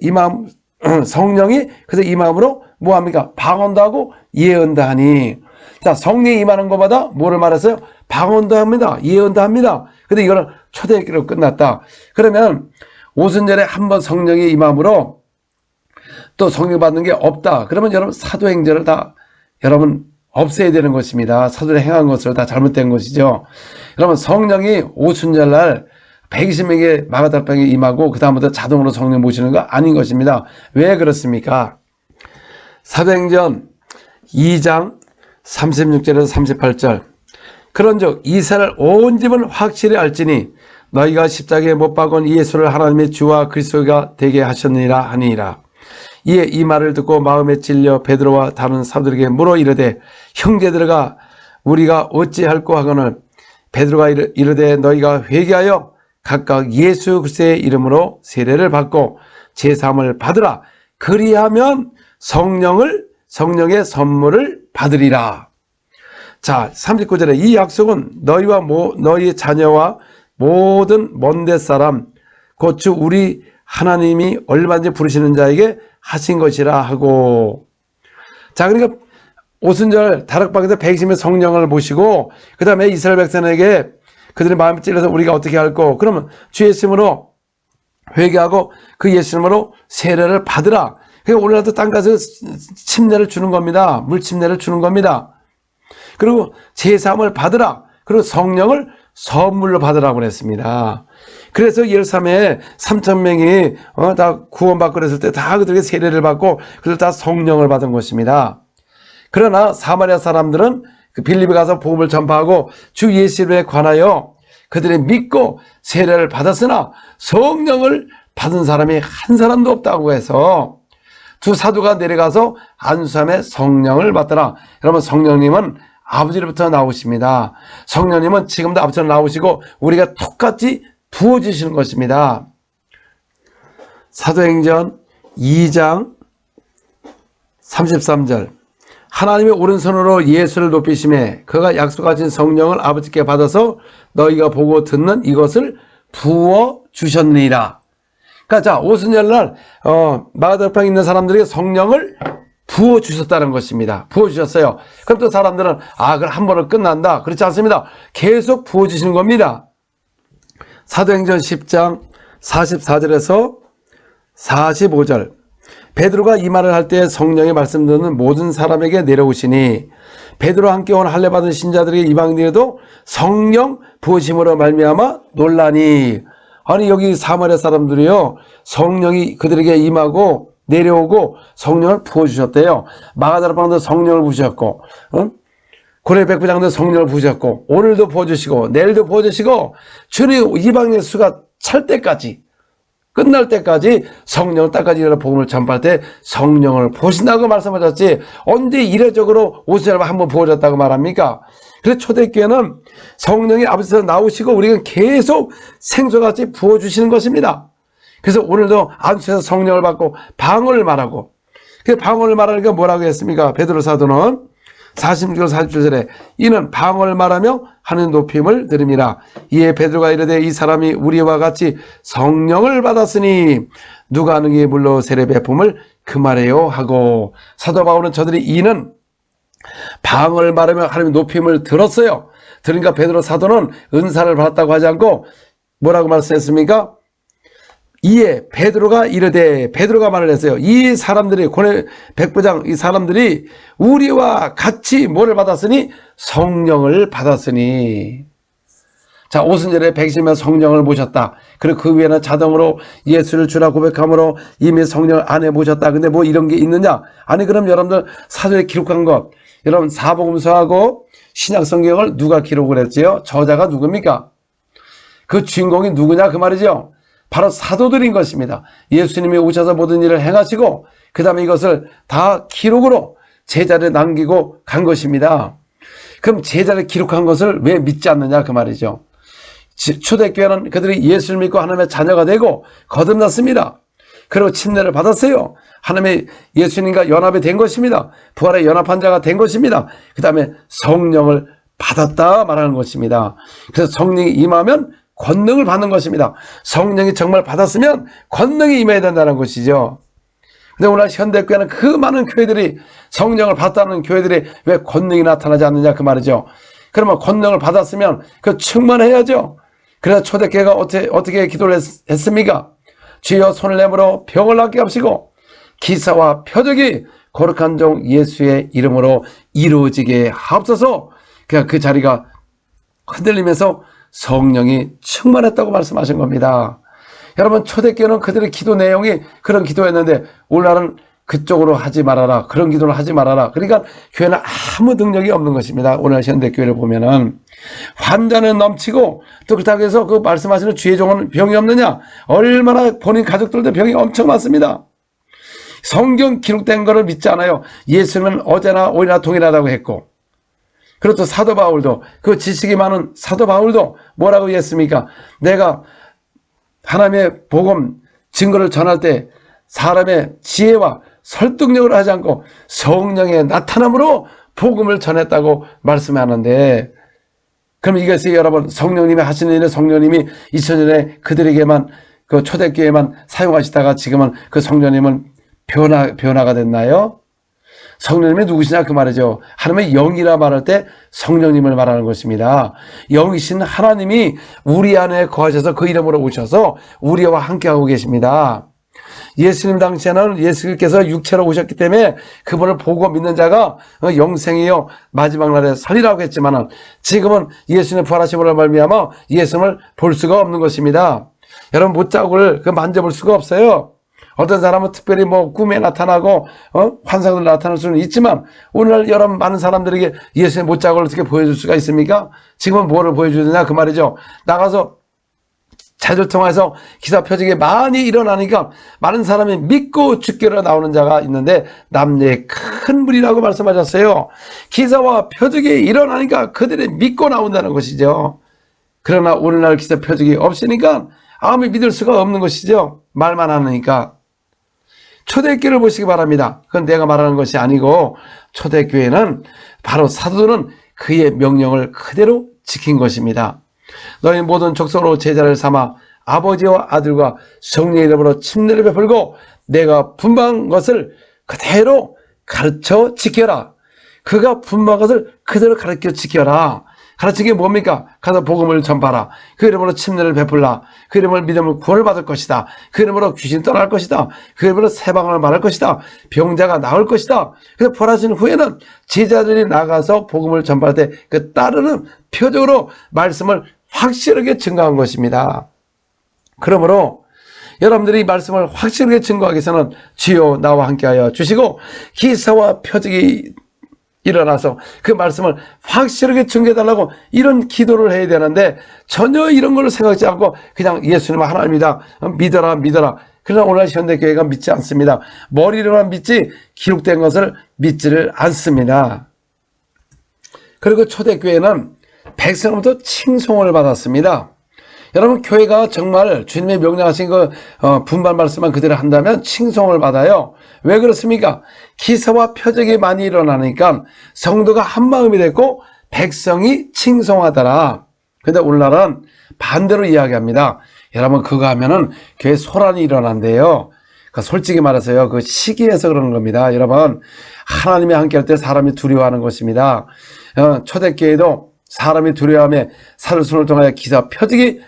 성령이 그들에게 임함으로 뭐합니까? 방언도 하고 예언도 하니. 자, 성령이 임하는 것마다 뭐를 말했어요? 방언도 합니다. 예언도 합니다. 근데 이거는 초대교회로 끝났다. 그러면 오순절에 한 번 성령이 임함으로 또 성령 받는 게 없다. 그러면 여러분 사도행전을 다 여러분 없애야 되는 것입니다. 사도를 행한 것을 다 잘못된 것이죠. 여러분, 성령이 오순절날 120명의 마가다락방에 임하고 그 다음부터 자동으로 성령 모시는 거 아닌 것입니다. 왜 그렇습니까? 사도행전 2장 36절에서 38절 그런즉 이스라엘 온 집은 확실히 알지니 너희가 십자가에 못 박은 예수를 하나님의 주와 그리스도가 되게 하셨느니라 하니라. 이에 이 말을 듣고 마음에 찔려 베드로와 다른 사도들에게 물어 이르되 형제들아 우리가 어찌할꼬 하거늘 베드로가 이르되 너희가 회개하여 각각 예수 그리스도의 이름으로 세례를 받고 제사함을 받으라. 그리하면 성령의 선물을 받으리라. 자, 39절에 이 약속은 너희와 너희 자녀와 모든 먼데 사람 곧 주 우리 하나님이 얼마든지 부르시는 자에게 하신 것이라 하고. 자, 그러니까 오순절 다락방에서 120명 성령을 모시고 그 다음에 이스라엘 백성에게 그들의 마음이 찔려서 우리가 어떻게 할꼬? 그러면 주 예수님으로 회개하고 그 예수님으로 세례를 받으라. 그러니까 오늘날도 땅가서 침례를 주는 겁니다. 물침례를 주는 겁니다. 그리고 제사함을 받으라. 그리고 성령을 선물로 받으라고 그랬습니다. 그래서 예루살렘에 3,000명이 다 구원받고 그랬을 때 다 그들에게 세례를 받고 그들 다 성령을 받은 것입니다. 그러나 사마리아 사람들은 그 빌립에 가서 복음을 전파하고 주 예수에 관하여 그들이 믿고 세례를 받았으나 성령을 받은 사람이 한 사람도 없다고 해서 두 사도가 내려가서 안수함에 성령을 받더라. 여러분, 성령님은 아버지로부터 나오십니다. 성령님은 지금도 아버지로 나오시고 우리가 똑같이 부어주시는 것입니다. 사도행전 2장 33절 하나님의 오른손으로 예수를 높이심에 그가 약속하신 성령을 아버지께 받아서 너희가 보고 듣는 이것을 부어주셨느니라. 그러니까 자, 오순절날 마가다락방에 있는 사람들에게 성령을 부어주셨다는 것입니다. 부어주셨어요. 그럼 또 사람들은 그럼 한 번은 끝난다. 그렇지 않습니다. 계속 부어주시는 겁니다. 사도행전 10장 44절에서 45절. 베드로가 이 말을 할 때 성령의 말씀 듣는 모든 사람에게 내려오시니 베드로와 함께 온 할례 받은 신자들이 이방인에도 성령 부으심으로 말미암아 놀라니. 아니 여기 사마리아 사람들이요 성령이 그들에게 임하고 내려오고 성령을 부어주셨대요. 마가다라 방도 성령을 부으셨고 고레 백부장도 성령을 부으셨고 오늘도 부어주시고 내일도 부어주시고 주님 이방인의 수가 찰 때까지 끝날 때까지 성령을 땅까지 일어나 복음을 전파할 때 성령을 부으신다고 말씀하셨지 언제 이례적으로 50년 한번 부어졌다고 말합니까? 그래서 초대교회는 성령이 아버지에서 나오시고 우리는 계속 생수같이 부어주시는 것입니다. 그래서 오늘도 안수에서 성령을 받고 방언을 말하고 그 방언을 말하니까 뭐라고 했습니까? 베드로 사도는 46절 47절에 이는 방언을 말하며 하는 높임을 들음이라. 이에 베드로가 이르되 이 사람이 우리와 같이 성령을 받았으니 누가 능히 물로 세례 베품을 금하래요 하고 사도 바울은 저들이 이는 방언을 말하며 하나님의 높임을 들었어요. 그러니까 베드로 사도는 은사를 받았다고 하지 않고 뭐라고 말씀했습니까? 이에 베드로가 이르되 베드로가 말을 했어요. 이 사람들이 고레 백부장 이 사람들이 우리와 같이 뭐를 받았으니 성령을 받았으니. 자, 오순절에 백신면 성령을 모셨다. 그리고 그 위에는 자동으로 예수를 주라 고백함으로 이미 성령을 안에 모셨다. 근데 뭐 이런 게 있느냐? 아니 그럼 여러분들 사도에 기록한 것 여러분 사복음서하고 신약 성경을 누가 기록을 했지요? 저자가 누굽니까? 그 주인공이 누구냐 그 말이죠. 바로 사도들인 것입니다. 예수님이 오셔서 모든 일을 행하시고 그 다음에 이것을 다 기록으로 제자를 남기고 간 것입니다. 그럼 제자를 기록한 것을 왜 믿지 않느냐 그 말이죠. 초대교회는 그들이 예수를 믿고 하나님의 자녀가 되고 거듭났습니다. 그리고 침례를 받았어요. 하나님의 예수님과 연합이 된 것입니다. 부활의 연합한 자가 된 것입니다. 그 다음에 성령을 받았다 말하는 것입니다. 그래서 성령이 임하면 권능을 받는 것입니다. 성령이 정말 받았으면 권능이 임해야 된다는 것이죠. 근데 오늘 현대교회는 그 많은 교회들이 성령을 받았다는 교회들이 왜 권능이 나타나지 않느냐 그 말이죠. 그러면 권능을 받았으면 그 충만해야죠. 그래서 초대교회가 어떻게 기도를 했습니까? 주여 손을 내밀어 병을 낫게 하시고 기사와 표적이 거룩한 종 예수의 이름으로 이루어지게 하옵소서. 그냥 그 자리가 흔들리면서 성령이 충만했다고 말씀하신 겁니다. 여러분 초대교회는 그들의 기도 내용이 그런 기도였는데 오늘날은 그쪽으로 하지 말아라. 그런 기도를 하지 말아라. 그러니까 교회는 아무 능력이 없는 것입니다. 오늘 현대교회를 보면은 환자는 넘치고 또 그렇다고 해서 그 말씀하시는 주의 종은 병이 없느냐? 얼마나 본인 가족들도 병이 엄청 많습니다. 성경 기록된 거를 믿지 않아요. 예수님은 어제나 오늘이나 동일하다고 했고 그리고 또 사도 바울도 그 지식이 많은 사도 바울도 뭐라고 했습니까? 내가 하나님의 복음 증거를 전할 때 사람의 지혜와 설득력을 하지 않고 성령의 나타남으로 복음을 전했다고 말씀하는데 그럼 이것이 여러분 성령님이 하시는 일은 성령님이 2000년에 그들에게만 그 초대교회만 사용하시다가 지금은 그 성령님은 변화가 됐나요? 성령님이 누구시냐 그 말이죠. 하나님의 영이라 말할 때 성령님을 말하는 것입니다. 영이신 하나님이 우리 안에 거하셔서 그 이름으로 오셔서 우리와 함께하고 계십니다. 예수님 당시에는 예수님께서 육체로 오셨기 때문에 그분을 보고 믿는 자가 영생이요 마지막 날에 살리라고 했지만 지금은 예수님의 부활하심으로 말미암아 예수님을 볼 수가 없는 것입니다. 여러분 못자국을 만져볼 수가 없어요. 어떤 사람은 특별히 뭐 꿈에 나타나고 환상으로 나타날 수는 있지만 오늘날 여러분 많은 사람들에게 예수의 못자국을 어떻게 보여줄 수가 있습니까? 지금은 뭐를 보여주느냐 그 말이죠. 나가서 자들 통해서 기사 표적이 많이 일어나니까 많은 사람이 믿고 죽기로 나오는 자가 있는데 남녀의 큰 무리라고 말씀하셨어요. 기사와 표적이 일어나니까 그들이 믿고 나온다는 것이죠. 그러나 오늘날 기사 표적이 없으니까 아무리 믿을 수가 없는 것이죠. 말만 하니까. 초대교회를 보시기 바랍니다. 그건 내가 말하는 것이 아니고 초대교회는 바로 사도들은 그의 명령을 그대로 지킨 것입니다. 너희 모든 족속으로 제자를 삼아 아버지와 아들과 성령의 이름으로 침례를 베풀고 내가 분방한 것을 그대로 가르쳐 지켜라. 그가 분부한 것을 그대로 가르쳐 지켜라. 가르친 게 뭡니까? 가서 복음을 전파라. 그 이름으로 침례를 베풀라. 그 이름으로 믿음을 구원을 받을 것이다. 그 이름으로 귀신 떠날 것이다. 그 이름으로 새방언을 말할 것이다. 병자가 나을 것이다. 그래서 부활하신 후에는 제자들이 나가서 복음을 전파할 때 그 따르는 표적으로 말씀을 확실하게 증거한 것입니다. 그러므로 여러분들이 이 말씀을 확실하게 증거하기 위해서는 주여 나와 함께하여 주시고 기사와 표적이 일어나서 그 말씀을 확실하게 증거해달라고 이런 기도를 해야 되는데 전혀 이런 걸 생각하지 않고 그냥 예수님은 하나님이다. 믿어라 믿어라. 그러나 오늘 현대교회가 믿지 않습니다. 머리로만 믿지 기록된 것을 믿지를 않습니다. 그리고 초대교회는 백성으로부터 칭송을 받았습니다. 여러분 교회가 정말 주님의 명령하신 그 분반 말씀만 그대로 한다면 칭송을 받아요. 왜 그렇습니까? 기사와 표적이 많이 일어나니까 성도가 한마음이 됐고 백성이 칭송하더라. 근데 오늘날은 반대로 이야기합니다. 여러분 그거 하면은 교회 소란이 일어난대요. 그러니까 솔직히 말해서요, 그 시기에서 그러는 겁니다. 여러분 하나님이 함께할 때 사람이 두려워하는 것입니다. 초대교회도 사람이 두려워하며 사도순을 통하여 기사 표적이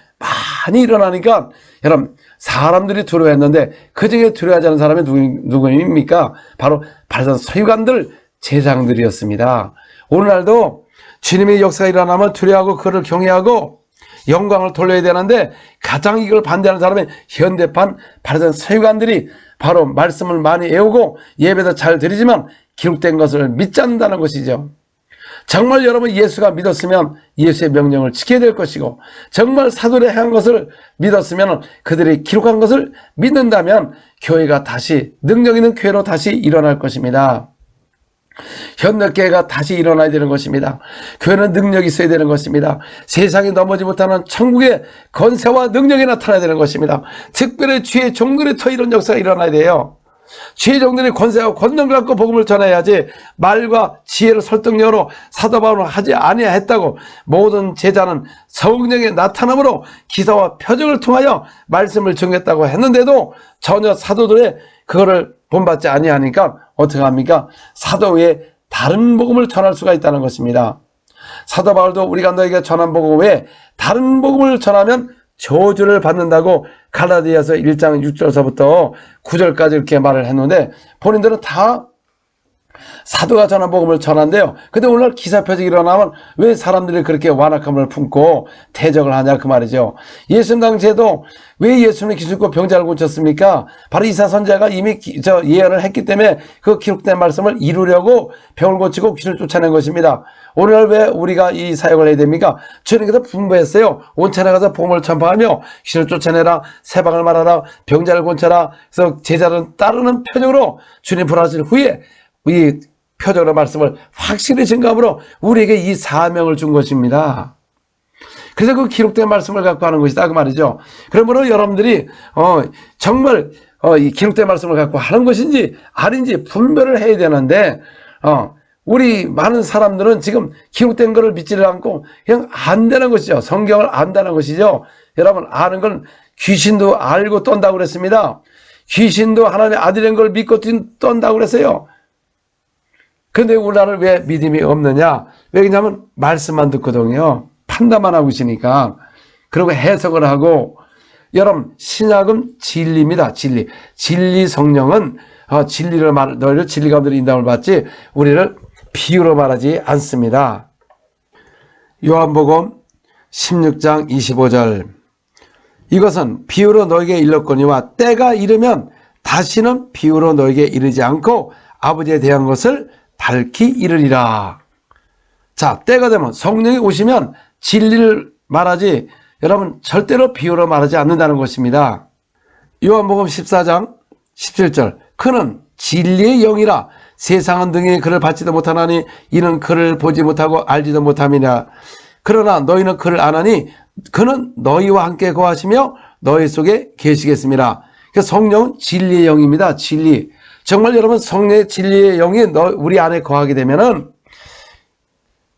많이 일어나니까 여러분 사람들이 두려워했는데 그중에 두려워하지 않은 사람이 누구입니까? 바로 바리새인 서기관들 제장들이었습니다. 오늘날도 주님의 역사가 일어나면 두려워하고 그를 경외하고 영광을 돌려야 되는데 가장 이걸 반대하는 사람이 현대판 바리새인 서기관들이 바로 말씀을 많이 외우고 예배도 잘 드리지만 기록된 것을 믿지 않는다는 것이죠. 정말 여러분 예수가 믿었으면 예수의 명령을 지켜야 될 것이고 정말 사도들이 행한 것을 믿었으면 그들이 기록한 것을 믿는다면 교회가 다시 능력 있는 교회로 다시 일어날 것입니다. 현대교회가 다시 일어나야 되는 것입니다. 교회는 능력이 있어야 되는 것입니다. 세상이 넘어지 못하는 천국의 권세와 능력이 나타나야 되는 것입니다. 특별히 주의 종들의 터 이런 역사가 일어나야 돼요. 주의 종들이 권세와 권능을 갖고 복음을 전해야지 말과 지혜를 설득력으로 사도 바울은 하지 아니하였다고 모든 제자는 성령의 나타남으로 기사와 표적을 통하여 말씀을 증거했다고 했는데도 전혀 사도들의 그거를 본받지 아니하니까 어떻게 합니까? 사도 외에 다른 복음을 전할 수가 있다는 것입니다. 사도 바울도 우리가 너에게 전한 복음 외에 다른 복음을 전하면 저주를 받는다고 갈라디아서 1장 6절서부터 9절까지 이렇게 말을 했는데 본인들은 다 사도가 전한 복음을 전한대요. 근데 오늘 기사 표적이 일어나면 왜 사람들이 그렇게 완악함을 품고 대적을 하냐 그 말이죠. 예수님 당시에도 왜 예수님이 기술고 병자를 고쳤습니까? 바로 이사 선지자가 이미 예언을 했기 때문에 그 기록된 말씀을 이루려고 병을 고치고 귀신을 쫓아낸 것입니다. 오늘 왜 우리가 이 사역을 해야 됩니까? 주님께서 분부했어요. 온천에 가서 복음을 전파하며 귀신을 쫓아내라, 새방을 말하라, 병자를 고쳐라. 그래서 제자들은 따르는 표적으로 주님 부활하신 후에 이 표적으로 말씀을 확실히 증거함으로 우리에게 이 사명을 준 것입니다. 그래서 그 기록된 말씀을 갖고 하는 것이다 그 말이죠. 그러므로 여러분들이 정말 이 기록된 말씀을 갖고 하는 것인지 아닌지 분별을 해야 되는데 우리 많은 사람들은 지금 기록된 것을 믿지를 않고 그냥 안다는 것이죠. 성경을 안다는 것이죠. 여러분 아는 건 귀신도 알고 떤다고 그랬습니다. 귀신도 하나님의 아들인 걸 믿고 떤다고 그랬어요. 근데 우리나라는 왜 믿음이 없느냐? 왜냐하면 말씀만 듣거든요. 판단만 하고 있으니까. 그리고 해석을 하고 여러분 신약은 진리입니다. 진리. 진리 성령은 진리를 너희를 진리 가운데 인도함을 받지 우리를 비유로 말하지 않습니다. 요한복음 16장 25절 이것은 비유로 너에게 일렀거니와 때가 이르면 다시는 비유로 너에게 이르지 않고 아버지에 대한 것을 밝히 이르리라. 자, 때가 되면 성령이 오시면 진리를 말하지 여러분 절대로 비유로 말하지 않는다는 것입니다. 요한복음 14장 17절 그는 진리의 영이라 세상은 등에 그를 받지도 못하나니 이는 그를 보지 못하고 알지도 못함이냐. 그러나 너희는 그를 아나니 그는 너희와 함께 거하시며 너희 속에 계시겠습니다. 그래서 성령은 진리의 영입니다. 진리. 정말 여러분 성령의 진리의 영이 우리 안에 거하게 되면은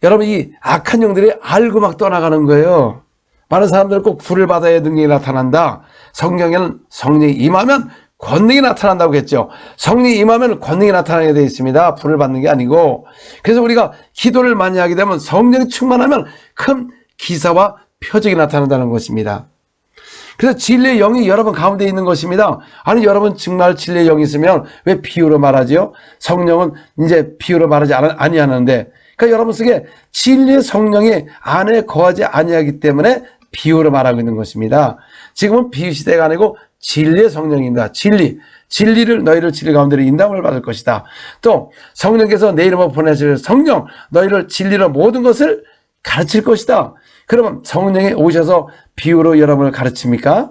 여러분 이 악한 영들이 알고 막 떠나가는 거예요. 많은 사람들은 꼭 불을 받아야 능력이 나타난다. 성경에는 성령이 임하면 권능이 나타난다고 했죠. 성령이 임하면 권능이 나타나게 되어 있습니다. 불을 받는 게 아니고. 그래서 우리가 기도를 많이 하게 되면 성령이 충만하면 큰 기사와 표적이 나타난다는 것입니다. 그래서 진리의 영이 여러분 가운데 있는 것입니다. 아니 여러분 정말 진리의 영이 있으면 왜 비유로 말하지요? 성령은 이제 비유로 말하지 아니하는데, 그러니까 여러분 속에 진리의 성령이 안에 거하지 아니하기 때문에 비유로 말하고 있는 것입니다. 지금은 비유 시대가 아니고 진리의 성령입니다. 진리를 너희를 진리 가운데로 인도함을 받을 것이다. 또 성령께서 내 이름으로 보내실 성령, 너희를 진리로 모든 것을 가르칠 것이다. 그러면 성령이 오셔서 비유로 여러분을 가르칩니까?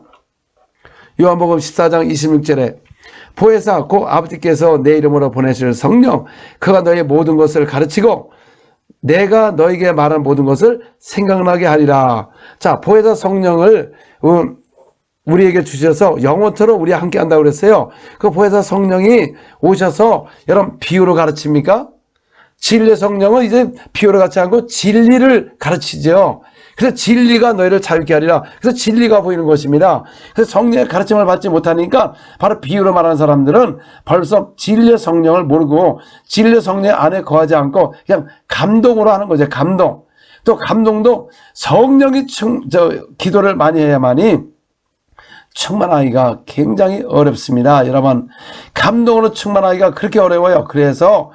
요한복음 14장 26절에 보혜사 곧 아버지께서 내 이름으로 보내실 성령, 그가 너희 모든 것을 가르치고 내가 너에게 말한 모든 것을 생각나게 하리라. 자, 보혜사 성령을 우리에게 주셔서 영원토록 우리와 함께 한다고 그랬어요. 그 보혜사 성령이 오셔서 여러분 비유로 가르칩니까? 진리의 성령은 이제 비유로 가르치지 않고 진리를 가르치죠. 그래서 진리가 너희를 자유케 하리라. 그래서 진리가 보이는 것입니다. 그래서 성령의 가르침을 받지 못하니까 바로 비유로 말하는 사람들은 벌써 진리의 성령을 모르고 진리의 성령 안에 거하지 않고 그냥 감동으로 하는 거죠. 감동. 또 감동도 성령이 기도를 많이 해야만이 충만하기가 굉장히 어렵습니다. 여러분, 감동으로 충만하기가 그렇게 어려워요. 그래서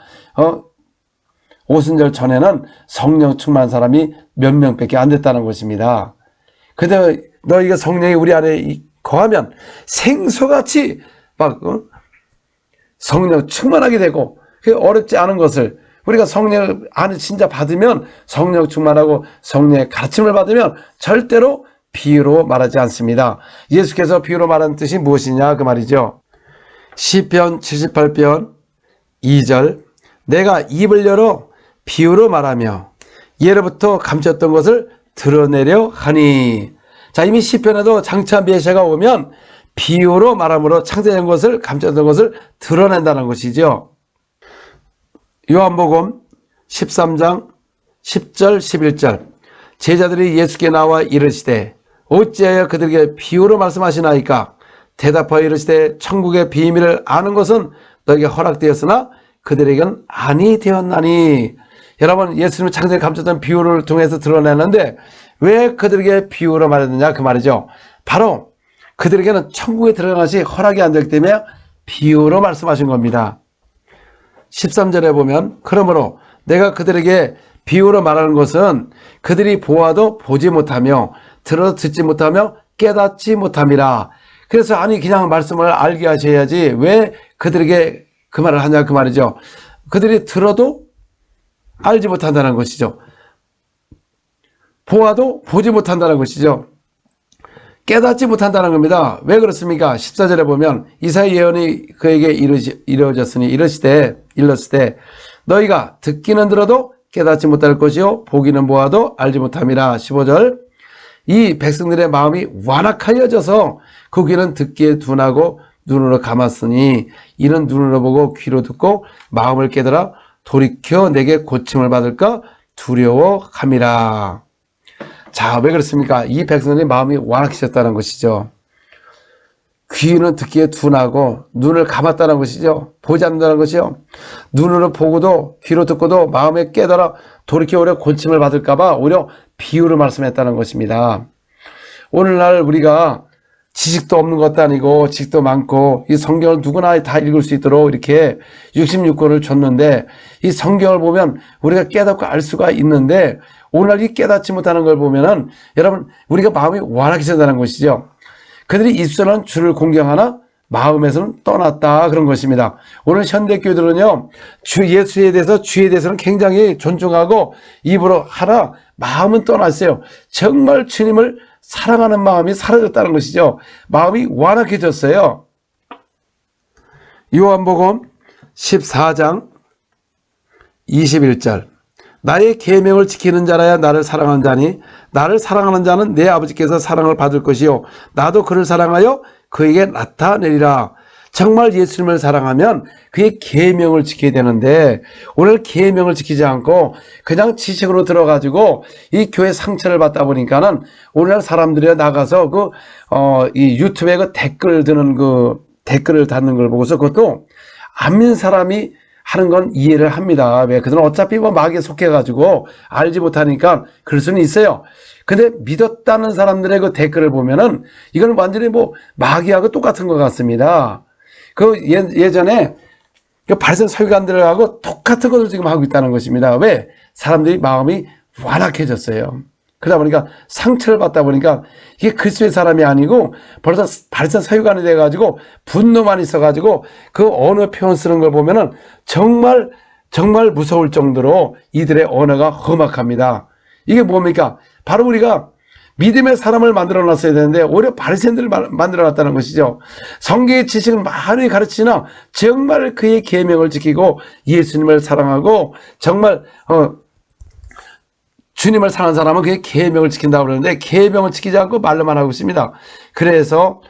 오순절 전에는 성령 충만한 사람이 몇 명밖에 안 됐다는 것입니다. 근데 너희가 성령이 우리 안에 거하면 생소같이 막 성령 충만하게 되고, 그 어렵지 않은 것을 우리가 성령 안에 진짜 받으면, 성령 충만하고 성령의 가르침을 받으면 절대로 비유로 말하지 않습니다. 예수께서 비유로 말하는 뜻이 무엇이냐 그 말이죠. 시편 78편 2절, 내가 입을 열어 비유로 말하며 예로부터 감췄던 것을 드러내려 하니. 자, 이미 시편에도 장차 메시아가 오면 비유로 말함으로 창세된 것을, 감췄던 것을 드러낸다는 것이죠. 요한복음 13장 10절 11절, 제자들이 예수께 나와 이르시되 어찌하여 그들에게 비유로 말씀하시나이까? 대답하여 이르시되 천국의 비밀을 아는 것은 너에게 허락되었으나 그들에게는 아니 되었나니. 여러분, 예수님은 창세에 감췄던 비유를 통해서 드러내는데 왜 그들에게 비유로 말했느냐 그 말이죠. 바로 그들에게는 천국에 들어가는 것이 허락이 안 되기 때문에 비유로 말씀하신 겁니다. 13절에 보면 그러므로 내가 그들에게 비유로 말하는 것은 그들이 보아도 보지 못하며 들어도 듣지 못하며 깨닫지 못함이라. 그래서 아니 그냥 말씀을 알게 하셔야지 왜 그들에게 그 말을 하냐 그 말이죠. 그들이 들어도 알지 못한다는 것이죠. 보아도 보지 못한다는 것이죠. 깨닫지 못한다는 겁니다. 왜 그렇습니까? 14절에 보면 이사야 예언이 그에게 이루어졌으니 이르시되 너희가 듣기는 들어도 깨닫지 못할 것이요 보기는 보아도 알지 못함이라. 15절, 이 백성들의 마음이 완악하여져서 그 귀는 듣기에 둔하고 눈으로 감았으니 이는 눈으로 보고 귀로 듣고 마음을 깨달아 돌이켜 내게 고침을 받을까 두려워함이라. 자, 왜 그렇습니까? 이 백성들의 마음이 완악해졌다는 것이죠. 귀는 듣기에 둔하고 눈을 감았다는 것이죠. 보지 않는다는 것이요. 눈으로 보고도 귀로 듣고도 마음에 깨달아 돌이켜 오히려 고침을 받을까 봐 오히려 비유를 말씀했다는 것입니다. 오늘날 우리가 지식도 없는 것도 아니고 지식도 많고 이 성경을 누구나 다 읽을 수 있도록 이렇게 66권을 줬는데 이 성경을 보면 우리가 깨닫고 알 수가 있는데 오늘날 이 깨닫지 못하는 걸 보면은 여러분 우리가 마음이 완악해진다는 것이죠. 그들이 입술은 주를 공경하나 마음에서는 떠났다 그런 것입니다. 오늘 현대교회들은요 주 예수에 대해서 주에 대해서는 굉장히 존중하고 입으로 하나 마음은 떠났어요. 정말 주님을 사랑하는 마음이 사라졌다는 것이죠. 마음이 완악해졌어요. 요한복음 14장 21절, 나의 계명을 지키는 자라야 나를 사랑하는 자니 나를 사랑하는 자는 내 아버지께서 사랑을 받을 것이요 나도 그를 사랑하여 그에게 나타내리라. 정말 예수님을 사랑하면 그의 계명을 지켜야 되는데 오늘 계명을 지키지 않고 그냥 지식으로 들어가지고 이 교회 상처를 받다 보니까는 오늘날 사람들이 나가서 이 유튜브에 그 댓글 드는 그 댓글을 달는 걸 보고서 그것도 안 믿는 사람이 하는 건 이해를 합니다. 왜? 그들은 어차피 뭐 마귀에 속해가지고 알지 못하니까 그럴 수는 있어요. 근데 믿었다는 사람들의 그 댓글을 보면은 이건 완전히 뭐 마귀하고 똑같은 것 같습니다. 그 예전에 그 발선 설교관들하고 똑같은 것을 지금 하고 있다는 것입니다. 왜? 사람들이 마음이 완악해졌어요. 그러다 보니까 상처를 받다 보니까 이게 그리스도의 사람이 아니고 벌써 발선 서유관이 돼가지고 분노만 있어가지고 그 언어 표현 쓰는 걸 보면은 정말 무서울 정도로 이들의 언어가 험악합니다. 이게 뭡니까? 바로 우리가 믿음의 사람을 만들어 놨어야 되는데 오히려 바리새인들을 만들어 놨다는 것이죠. 성경의 지식을 많이 가르치나 정말 그의 계명을 지키고 예수님을 사랑하고 정말 주님을 사랑하는 사람은 그의 계명을 지킨다고 그러는데 계명을 지키지 않고 말로만 하고 있습니다. 그래서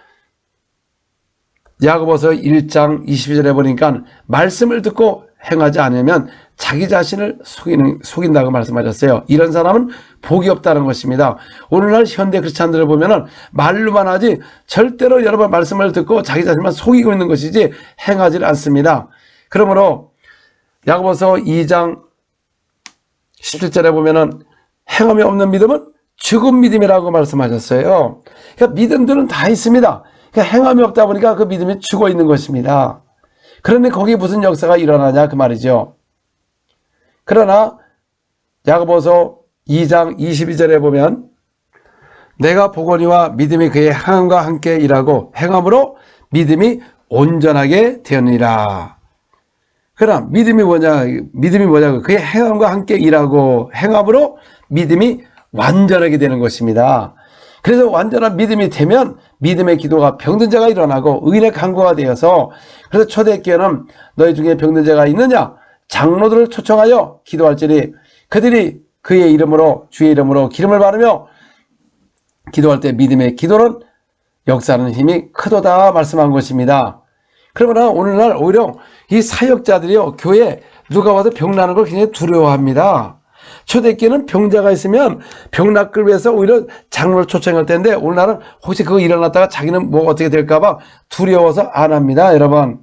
야고보서 1장 22절에 보니까 말씀을 듣고 행하지 않으면 자기 자신을 속인다고 말씀하셨어요. 이런 사람은 복이 없다는 것입니다. 오늘날 현대 크리스찬들을 보면은 말로만 하지 절대로 여러분 말씀을 듣고 자기 자신만 속이고 있는 것이지 행하지 않습니다. 그러므로 야고보서 2장 17절에 보면은 행함이 없는 믿음은 죽은 믿음이라고 말씀하셨어요. 그러니까 믿음들은 다 있습니다. 그러니까 행함이 없다 보니까 그 믿음이 죽어 있는 것입니다. 그런데 거기에 무슨 역사가 일어나냐 그 말이죠. 그러나 야고보서 2장 22절에 보면 내가 보거니와 믿음이 그의 행함과 함께 일하고 행함으로 믿음이 온전하게 되었느니라. 그럼 믿음이 뭐냐? 그의 행함과 함께 일하고 행함으로 믿음이 완전하게 되는 것입니다. 그래서 완전한 믿음이 되면 믿음의 기도가 병든 자가 일어나고 의인의 간구가 되어서 그래서 초대교회는 너희 중에 병든 자가 있느냐? 장로들을 초청하여 기도할지니 그들이 그의 이름으로 주의 이름으로 기름을 바르며 기도할 때 믿음의 기도는 역사하는 힘이 크도다 말씀한 것입니다. 그러나 오늘날 오히려 이 사역자들이요 교회에 누가 와서 병나는 걸 굉장히 두려워합니다. 초대교회는 병자가 있으면 병 낫기 위해서 오히려 장로를 초청할 텐데 오늘날은 혹시 그거 일어났다가 자기는 뭐 어떻게 될까봐 두려워서 안 합니다. 여러분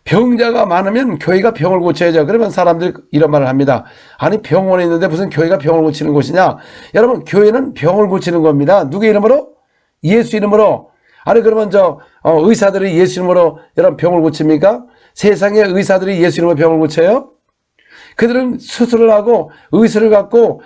병자가 많으면 교회가 병을 고쳐야죠. 그러면 사람들이 이런 말을 합니다. 아니 병원에 있는데 무슨 교회가 병을 고치는 곳이냐. 여러분 교회는 병을 고치는 겁니다. 누구의 이름으로? 예수 이름으로. 아니 그러면 의사들이 예수 이름으로 여러분 병을 고칩니까? 세상의 의사들이 예수 이름으로 병을 고쳐요? 그들은 수술을 하고 의술을 갖고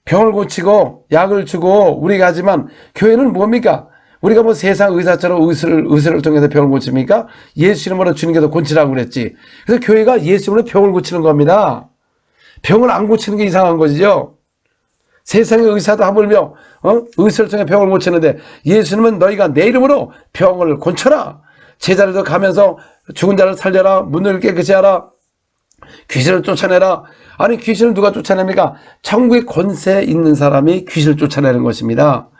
병을 고치고 약을 주고 우리가 하지만 교회는 뭡니까? 우리가 뭐 세상 의사처럼 의술을 통해서 병을 고칩니까? 예수 이름으로 주는 게 더 고치라고 그랬지. 그래서 교회가 예수 이름으로 병을 고치는 겁니다. 병을 안 고치는 게 이상한 것이죠. 세상의 의사도 하물며 의술을 통해 병을 고치는데 예수님은 너희가 내 이름으로 병을 고쳐라. 제자리도 가면서 죽은 자를 살려라. 문을 깨끗이 하라. 귀신을 쫓아내라. 아니 귀신을 누가 쫓아냅니까? 천국의 권세 있는 사람이 귀신을 쫓아내는 것입니다.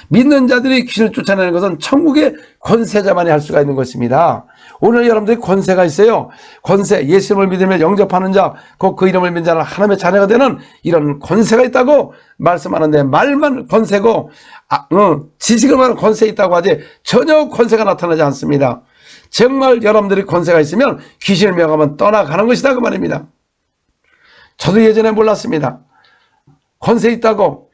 믿는 자들이 귀신을 쫓아내는 것은 천국의 권세자만이 할 수가 있는 것입니다. 오늘 여러분들이 권세가 있어요. 권세, 예수님을 믿으며 영접하는 자, 곧 그 이름을 믿는 자는 하나님의 자녀가 되는 이런 권세가 있다고 말씀하는데 말만 권세고 지식을 말하는 권세 있다고 하지 전혀 권세가 나타나지 않습니다. 정말 여러분들이 권세가 있으면 귀신을 명하면 떠나가는 것이다 그 말입니다. 저도 예전에 몰랐습니다. 권세 있다고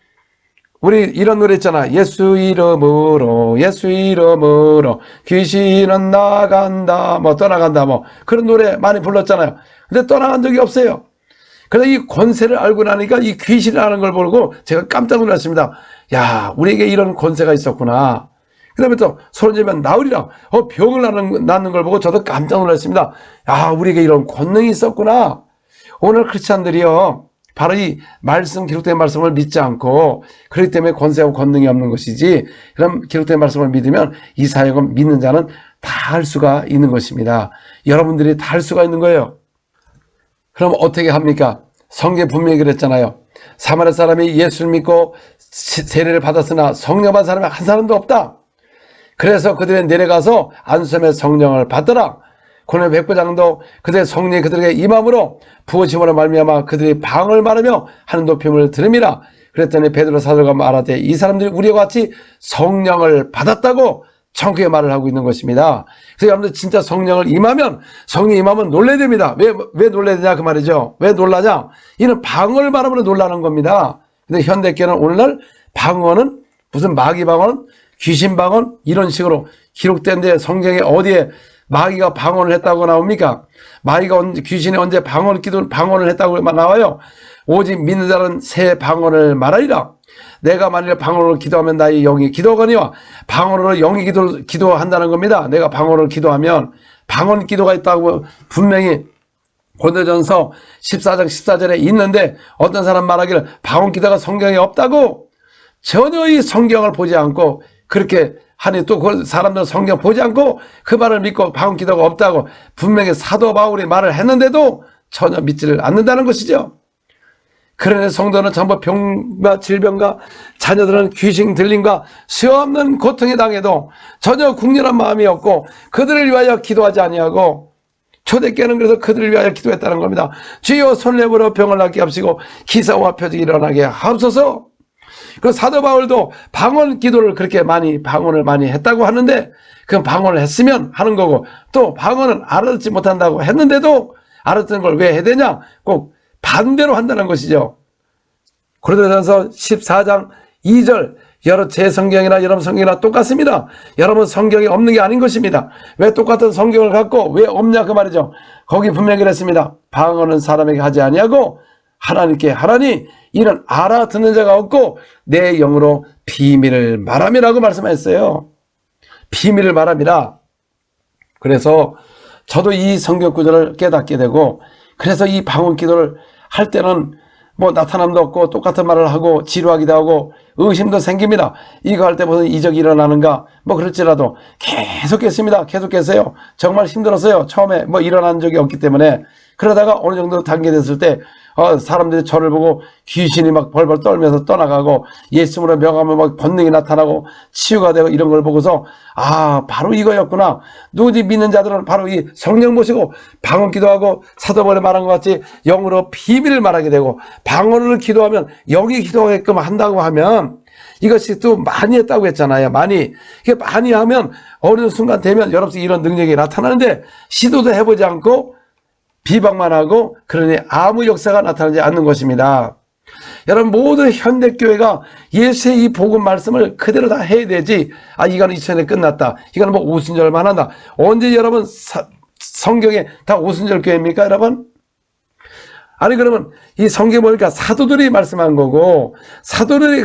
우리 이런 노래 있잖아. 예수 이름으로 귀신은 나간다 뭐 떠나간다 뭐 그런 노래 많이 불렀잖아요. 근데 떠나간 적이 없어요. 그래서 이 권세를 알고 나니까 이 귀신이라는 걸 보고 제가 깜짝 놀랐습니다. 야 우리에게 이런 권세가 있었구나. 그 다음에 또 소리지면 나으리라 병을 낳는 걸 보고 저도 깜짝 놀랐습니다. 야 우리에게 이런 권능이 있었구나. 오늘 크리스찬들이요 바로 이 말씀 기록된 말씀을 믿지 않고 그렇기 때문에 권세하고 권능이 없는 것이지 그럼 기록된 말씀을 믿으면 이 사역은 믿는 자는 다 할 수가 있는 것입니다. 여러분들이 다 할 수가 있는 거예요. 그럼 어떻게 합니까? 성경에 분명히 그랬잖아요. 사마리아 사람이 예수를 믿고 세례를 받았으나 성령 받은 사람이 한 사람도 없다. 그래서 그들이 내려가서 안수함의 성령을 받더라. 고넬 백부장도 그들의 성령이 그들에게 임함으로 부어짐으로 말미암아 그들이 방을 말하며 하는 높임을 들음이라. 그랬더니 베드로 사도가 말하되 이 사람들이 우리와 같이 성령을 받았다고 정확하게 말을 하고 있는 것입니다. 그래서 여러분들 진짜 성령이 임하면 놀라야 됩니다. 왜 놀라야 되냐 그 말이죠. 왜 놀라냐? 이는 방언을 말하면 놀라는 겁니다. 근데 현대교회는 오늘날 방언은 무슨 마귀 방언, 귀신 방언 이런 식으로 기록된데 성경에 어디에 마귀가 방언을 했다고 나옵니까? 귀신이 언제 방언을 했다고 나와요? 오직 믿는 자는 새 방언을 말하리라. 내가 만일 방언으로 기도하면 나의 영이 기도하거니와 방언으로 영이 기도한다는 겁니다. 내가 방언으로 기도하면 방언 기도가 있다고 분명히 고린도전서 14장 14절에 있는데 어떤 사람 말하기를 방언 기도가 성경에 없다고. 전혀 이 성경을 보지 않고 그렇게 하니 또 그 사람들은 성경 보지 않고 그 말을 믿고 방언 기도가 없다고 분명히 사도 바울이 말을 했는데도 전혀 믿지를 않는다는 것이죠. 그러니 성도는 전부 병과 질병과 자녀들은 귀신 들림과 수없는 고통에 당해도 전혀 국률한 마음이 없고 그들을 위하여 기도하지 아니하고 초대교회는 그래서 그들을 위하여 기도했다는 겁니다. 주여 손을 내밀어 병을 낫게 하시고 기사와 표적이 일어나게 하옵소서. 그 사도 바울도 방언 기도를 그렇게 방언을 많이 했다고 하는데 그 방언을 했으면 하는 거고 또 방언은 알아듣지 못한다고 했는데도 알아듣는 걸 왜 해야 되냐? 꼭 반대로 한다는 것이죠. 고린도전서 14장 2절 제 성경이나 여러분 성경이나 똑같습니다. 여러분 성경이 없는 게 아닌 것입니다. 왜 똑같은 성경을 갖고 왜 없냐 그 말이죠. 거기 분명히 그랬습니다. 방언은 사람에게 하지 아니하고 하나님께 하라니 이는 알아듣는 자가 없고 내 영으로 비밀을 말함이라고 말씀하셨어요. 비밀을 말함이라. 그래서 저도 이 성경 구절을 깨닫게 되고 그래서 이 방언 기도를 할 때는 뭐 나타남도 없고 똑같은 말을 하고 지루하기도 하고 의심도 생깁니다. 이거 할 때 무슨 이적이 일어나는가 뭐 그럴지라도 계속했습니다. 계속했어요. 정말 힘들었어요. 처음에 뭐 일어난 적이 없기 때문에. 그러다가 어느 정도 단계됐을 때 사람들이 저를 보고 귀신이 막 벌벌 떨면서 떠나가고 예수님으로 명하면 막 본능이 나타나고 치유가 되고 이런 걸 보고서 바로 이거였구나. 누구지 믿는 자들은 바로 이 성령 모시고 방언 기도하고 사도 바울이 말한 것 같이 영으로 비밀을 말하게 되고 방언을 기도하면 영이 기도하게끔 한다고 하면 이것이 또 많이 했다고 했잖아요. 많이 하면 어느 순간 되면 여러분들 이런 능력이 나타나는데 시도도 해보지 않고 비방만 하고 그러니 아무 역사가 나타나지 않는 것입니다. 여러분 모든 현대교회가 예수의 이 복음 말씀을 그대로 다 해야 되지 이거는 2000년에 끝났다. 이거는 뭐 오순절만 한다. 언제 여러분 성경에 다 오순절 교회입니까 여러분? 아니 그러면 이 성경에 보니까 사도들이 말씀한 거고 사도들이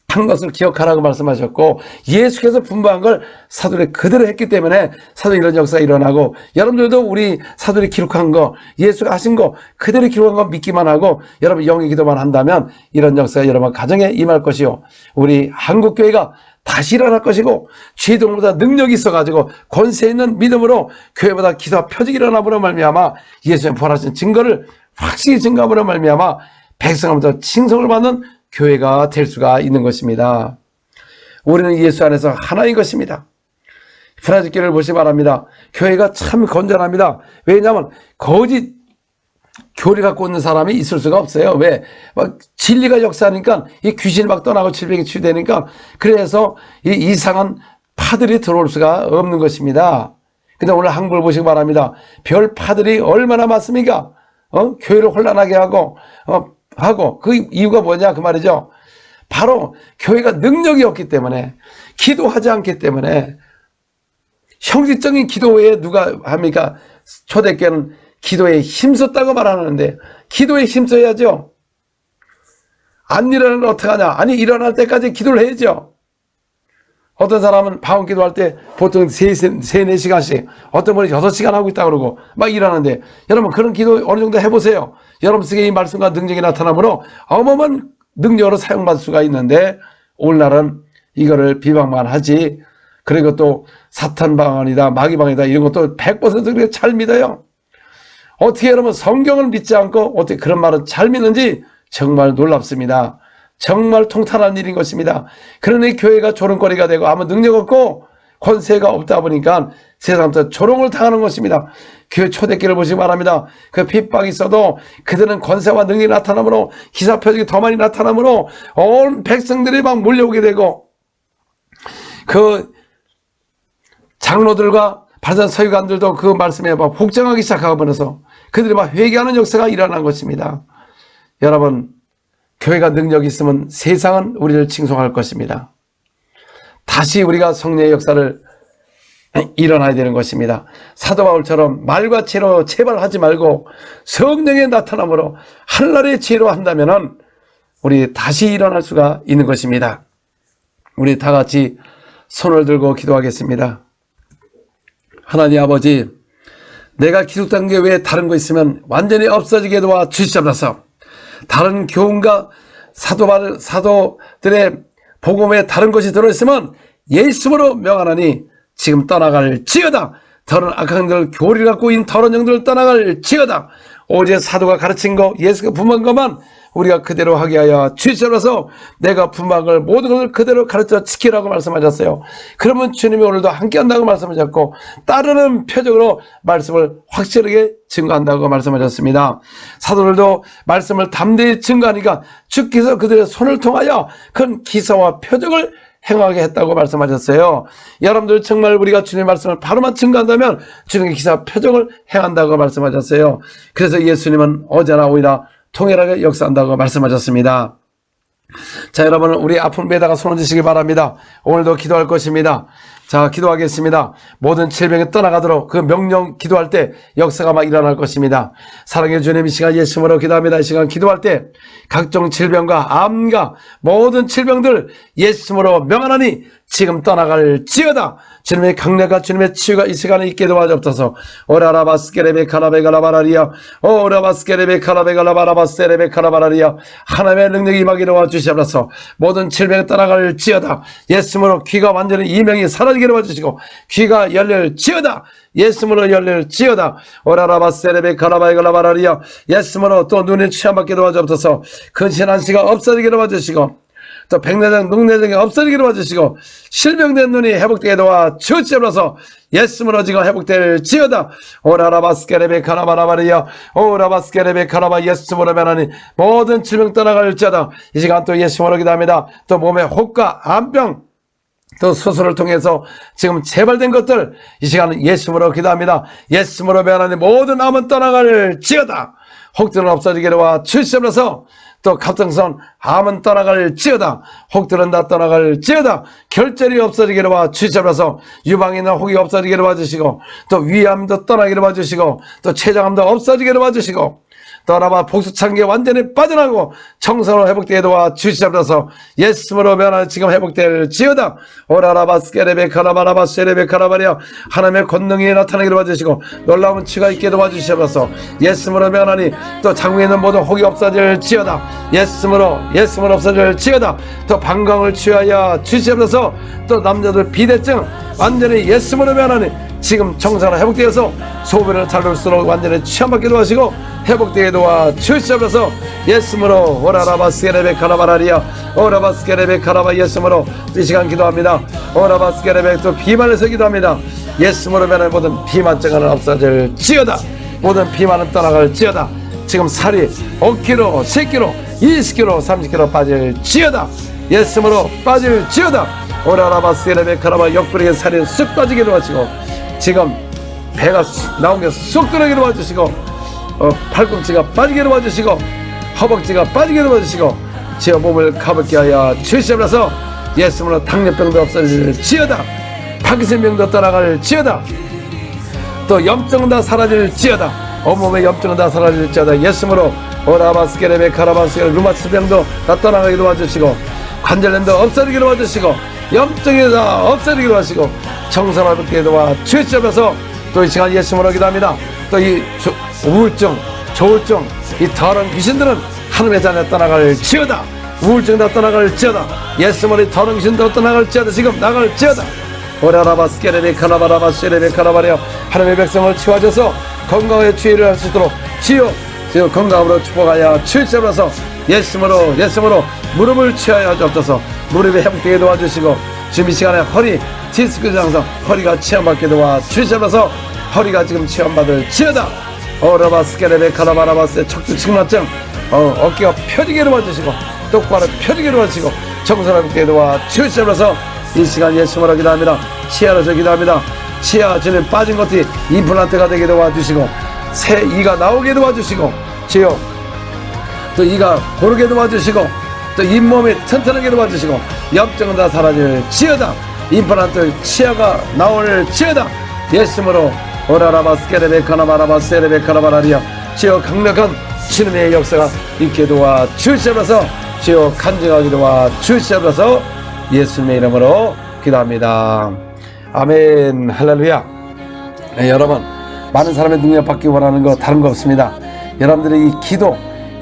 한 것을 기억하라고 말씀하셨고 예수께서 분부한 걸 사도들이 그대로 했기 때문에 사도 이런 역사가 일어나고 여러분들도 우리 사도들이 기록한 거 예수가 하신 거 그대로 기록한 거 믿기만 하고 여러분 영의 기도만 한다면 이런 역사가 여러분 가정에 임할 것이요 우리 한국교회가 다시 일어날 것이고 죄동보다 능력이 있어가지고 권세 있는 믿음으로 교회보다 기도와 표적이 일어나므로 말미암아 예수님 부활하신 증거를 확실히 증거함으로 말미암아 백성으로부터 칭송을 받는 교회가 될 수가 있는 것입니다. 우리는 예수 안에서 하나인 것입니다. 브라질교회를 보시기 바랍니다. 교회가 참 건전합니다. 왜냐하면 거짓 교리 갖고 있는 사람이 있을 수가 없어요. 왜? 막 진리가 역사하니까 이 귀신이 막 떠나고 질병이 치유되니까 그래서 이 이상한 파들이 들어올 수가 없는 것입니다. 근데 오늘 한국을 보시기 바랍니다. 별 파들이 얼마나 많습니까? 교회를 혼란하게 하고 그 이유가 뭐냐 그 말이죠. 바로 교회가 능력이 없기 때문에 기도하지 않기 때문에 형식적인 기도에 누가 합니까? 초대교회는 기도에 힘썼다고 말하는데 기도에 힘써야죠. 안 일어나면 어떡하냐? 아니 일어날 때까지 기도를 해야죠. 어떤 사람은 방언 기도할 때 보통 4시간씩 어떤 분이 6시간 하고 있다고 그러고 막 일하는데 여러분 그런 기도 어느 정도 해보세요. 여러분 속에 이 말씀과 능력이 나타나므로 어마어마한 능력으로 사용받을 수가 있는데 오늘날은 이거를 비방만 하지 그리고 또 사탄 방언이다 마귀 방언이다 이런 것도 100% 그렇게 잘 믿어요. 어떻게 여러분 성경을 믿지 않고 어떻게 그런 말을 잘 믿는지 정말 놀랍습니다. 정말 통탄한 일인 것입니다. 그러니 교회가 조롱거리가 되고 아무 능력 없고 권세가 없다 보니까 세상부터 조롱을 당하는 것입니다. 교회 초대교회를 보시기 바랍니다. 그 핍박이 있어도 그들은 권세와 능력이 나타나므로 기사 표적이 더 많이 나타나므로 온 백성들이 막 몰려오게 되고 그 장로들과 바리새인 서기관들도 그 말씀에 막 복종하기 시작하면서 그들이 막 회개하는 역사가 일어난 것입니다. 여러분, 교회가 능력이 있으면 세상은 우리를 칭송할 것입니다. 다시 우리가 성령의 역사를 일어나야 되는 것입니다. 사도 바울처럼 말과 지혜로 제발 하지 말고 성령의 나타남으로 한날의 지혜로 한다면은 우리 다시 일어날 수가 있는 것입니다. 우리 다 같이 손을 들고 기도하겠습니다. 하나님 아버지, 내가 기독당교회 외에 다른 거 있으면 완전히 없어지게 도와 주시옵소서. 다른 교훈과 사도들의 복음에 다른 것이 들어있으면 예수로 명하나니 지금 떠나갈지어다. 더러운 악한 들 교리를 갖고 있는 더러운 영들을 떠나갈지어다. 오직 사도가 가르친 거, 예수가 분부한 것만 우리가 그대로 하게 하여 주시옵소서. 내가 분부한 걸 모든 것을 그대로 가르쳐 지키라고 말씀하셨어요. 그러면 주님이 오늘도 함께 한다고 말씀하셨고 따르는 표적으로 말씀을 확실하게 증거한다고 말씀하셨습니다. 사도들도 말씀을 담대히 증거하니까 주께서 그들의 손을 통하여 큰 기사와 표적을 행하게 했다고 말씀하셨어요. 여러분들 정말 우리가 주님의 말씀을 바로만 증거한다면 주님의 기사 표적을 행한다고 말씀하셨어요. 그래서 예수님은 어제나 오히려 통일하게 역사한다고 말씀하셨습니다. 자, 여러분, 우리 아픈 배에다가 손을 드시기 바랍니다. 오늘도 기도할 것입니다. 자, 기도하겠습니다. 모든 질병이 떠나가도록 그 명령 기도할 때 역사가 막 일어날 것입니다. 사랑해 주님, 이 시간 예수님으로 기도합니다. 이 시간 기도할 때 각종 질병과 암과 모든 질병들 예수님으로 명하나니 지금 떠나갈지어다. 주님의 강력한 주님의 치유가 이 시간에 있게 도와주옵소서. 오라라바스케레베 카라베갈라바라리아 오라바스케레베 카라베갈라바라바세레베 카라바라리아 하나님의 능력이 임하게 도와주시옵소서. 모든 질병이 떠나갈지어다. 예수님으로 귀가 완전히 이명이 사라지게 도와주시고 귀가 열릴지어다. 예수님으로 열릴지어다. 오라라바세레베 카라베갈라바라리아 예수님으로 또 눈이 취함받게 도와주옵소서. 근신 한시가 없어지게 도와주시고 또 백내장, 녹내장이 없어지게 도와주시고 실명된 눈이 회복되게 도와주시옵소서. 예수님으로 지금 회복될지어다. 오라라바스케레베 카라바라바리야 오라바스케레베 카라바 예수님으로 변하니 모든 질병 떠나갈지어다. 이 시간 또 예수님으로 기도합니다. 또 몸에 혹과 암병 또 수술을 통해서 지금 재발된 것들 이 시간은 예수님으로 기도합니다. 예수님으로 변하니 모든 암은 떠나갈지어다. 혹들은 없어지게 도와주시옵소서. 또 갑상선 암은 떠나갈지어다. 혹들은 다 떠나갈지어다. 결절이 없어지기를 도와주시옵소서. 유방이나 혹이 없어지기를 도와주시고 또 위암도 떠나기를 도와주시고 또 췌장암도 없어지기를 도와주시고 떠나봐 복수창기 완전히 빠져나고 청소로 회복되게 도와주시옵소서. 예수님으로 변화 지금 회복될지어다. 오라라바스케레베 카라바라바세레베 카라바리아 하나님의 권능이 나타나게 도와주시고 놀라운 치유가 있게 도와주시옵소서. 예수님으로 변하니 또 장국에 있는 모든 혹이 없어질지어다. 예수님으로 없어질지어다. 또 방광을 취하여 주시옵소서. 또 남자들 비대증 완전히 예수님으로 변하니 지금 정상으로 회복되어서 소변을 잘 놓을수록 완전히 취함받게 도와주시고 회복되게 도와주시옵소서. 예수님으로 오라라바스케레베 카라바라리아 오라바스케레베 카라바 예수님으로 이 시간 기도합니다. 오라바스케레베 또 비만에서 기도합니다. 예수님으로 변한 모든 비만증은 없어질지어다. 모든 비만은 떠나갈지어다. 지금 살이 5kg, 10kg, 20kg, 30kg 빠질지어다. 예수님으로 빠질지어다. 오라라바스케레베 카라바 옆구리에 살이 쑥 빠지게 도와주시고 지금 배가 나온 게 쑥 들어가게 도와주시고 팔꿈치가 빠지게 도와주시고 허벅지가 빠지게 도와주시고 제 몸을 가볍게 하여 주시옵소서. 예수님으로 당뇨병도 없어질지어다. 파킨슨병도 떠나갈지어다. 또 염증은 다 사라질지어다. 온몸의 염증은 다 사라질지어다. 예수님으로 오라바스케레베 카라바스케레 루마티스병도 다 떠나가게 도와주시고 관절염도 없어지게 도와주시고 염증이 다 없어지게 도와주시고 청산하게 도와주시옵소서. 또 이 시간 예수님으로 기도합니다. 또 이 우울증, 조울증, 이 더러운 귀신들은 하늘의 자녀 떠나갈지어다. 우울증 다 떠나갈지어다. 예수님으로 더러운 귀신도 떠나갈지어다. 지금 나갈지어다. 오라라바스케레베 카라바라바세레베 카라바레어 하나님의 백성을 치워줘서 건강의 주의를 할 수 있도록 치유 건강으로 축복하여 주시옵소서. 예수님으로 무릎을 취하여 주옵소서. 무릎이 회복되게 도와주시고 지금 이 시간에 허리 디스크 장성 허리가 치유받게 도와주시옵소서. 허리가 지금 치유받을지어다. 오라바스케레베 카라바라바세 척추 측만증 어깨가 펴지게 도와주시고 똑바로 펴지게 도와주시고 청소하게 도와주시옵소서. 이 시간 예수님으로 기도합니다. 치아로서 기도합니다. 치아 주님 빠진 것들이 임플란트가 되게 도와주시고 새 이가 나오게 도와주시고 주여 또 이가 고르게 도와주시고 또 잇몸이 튼튼하게 도와주시고 염증은 다 사라질 지어다. 임플란트 치아가 나올 지어다. 예수님으로 오라라바 스케레베카나바라바 세레베카나바라리아 주여 강력한 주님의 역사가 있게 도와주시옵소서. 주여 간증하게 도와주시옵소서. 예수님의 이름으로 기도합니다. 아멘. 할렐루야. 네, 여러분 많은 사람의 능력 받기 원하는 거 다른 거 없습니다. 여러분들의 이 기도,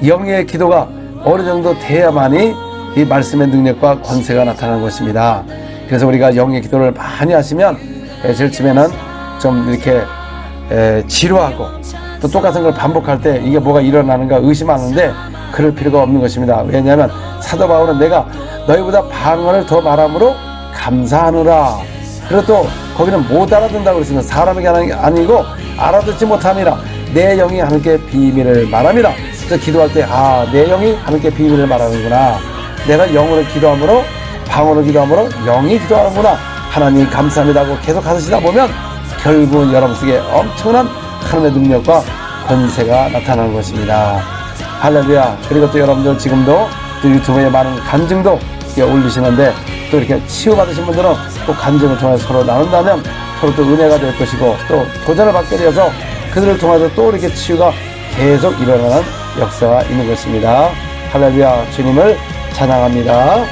영의 기도가 어느 정도 돼야만이 이 말씀의 능력과 권세가 나타나는 것입니다. 그래서 우리가 영의 기도를 많이 하시면 제일 처음에는 좀 이렇게 지루하고 또 똑같은 걸 반복할 때 이게 뭐가 일어나는가 의심하는데 그럴 필요가 없는 것입니다. 왜냐하면 사도 바울은 내가 너희보다 방언을 더 말함으로 감사하노라. 그리고 또 거기는 못 알아듣는다고 그랬습니다. 사람에게 아니고 알아듣지 못함이라 내 영이 하나님께 비밀을 말함이라. 그래서 기도할 때 내 영이 하나님께 비밀을 말하는구나. 내가 영으로 기도함으로 방언으로 기도함으로 영이 기도하는구나. 하나님 감사합니다 하고 계속 하시다 보면 결국은 여러분 속에 엄청난 하나님의 능력과 권세가 나타나는 것입니다. 할렐루야. 그리고 또 여러분들 지금도 또 유튜브에 많은 간증도 올리시는데 또 이렇게 치유받으신 분들은 또 간증을 통해서 서로 나눈다면 서로 또 은혜가 될 것이고 또 도전을 받게 되어서 그들을 통해서 또 이렇게 치유가 계속 일어나는 역사가 있는 것입니다. 할렐루야. 주님을 찬양합니다.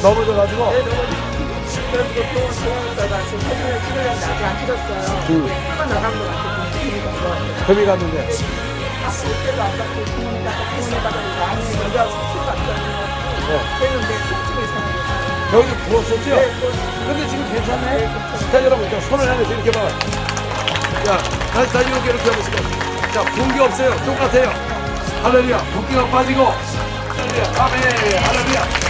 넘어져가지고 그래가지고 또 병원에다가 지금 사진을 찍으려는데 아직 안 찍었어요. 뼈가 나간 것 같아요. 기분이 든 것 같아요. 금이 갔는데 그때도 안 받고 병원에다가 아니 여자 수술 안 받는 것 같고 했는데 통증이 생겨서 여기 부었었죠? 근데 지금 괜찮네? 자 여러분 자, 손을 향해서 이렇게 봐. 자 다시 이렇게 해보시고 자 붕기 없어요. 똑같아요. 할렐루야. 붓기가 빠지고 할렐루야. 아멘. 할렐루야.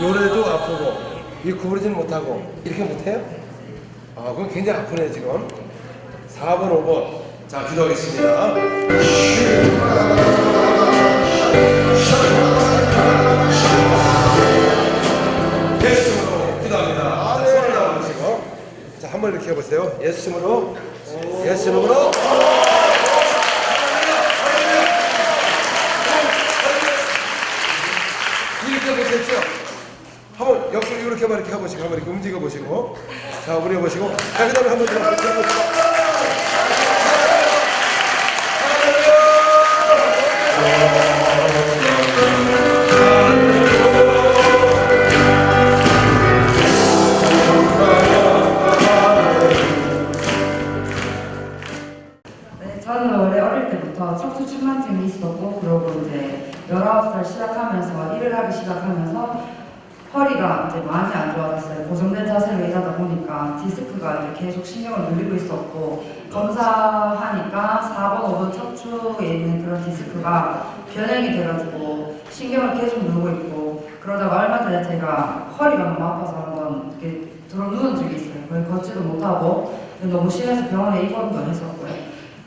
요래도 아프고 이 구부러지는 못하고 이렇게 못해요? 그럼 굉장히 아프네 지금. 4번 5번 자 기도하겠습니다. 예수님으로 기도합니다. 자, 손을 나와보시고 자 한번 이렇게 해보세요. 예수님으로 예수님으로 이렇게 보셨죠? 한번 옆으로 이렇게 이렇게 해보시고 한번 이렇게 움직여 보시고 자 우리 해보시고 자 그 다음에 한번 더 해보시고 네, 저는 원래 어릴 때부터 척추 측만증이 있었고 그러고 이제 19살 시작하면서 일을 하기 시작하면서 허리가 이제 많이 안 좋아졌어요. 고정된 자세로 일하다 보니까 디스크가 이제 계속 신경을 눌리고 있었고 검사하니까 4번, 5번 척추에 있는 그런 디스크가 변형이 돼가지고 신경을 계속 누르고 있고 그러다가 얼마 전에 제가 허리가 너무 아파서 한번 이렇게 들어 누운 적이 있어요. 거의 걷지도 못하고 너무 심해서 병원에 입원도 했었고요.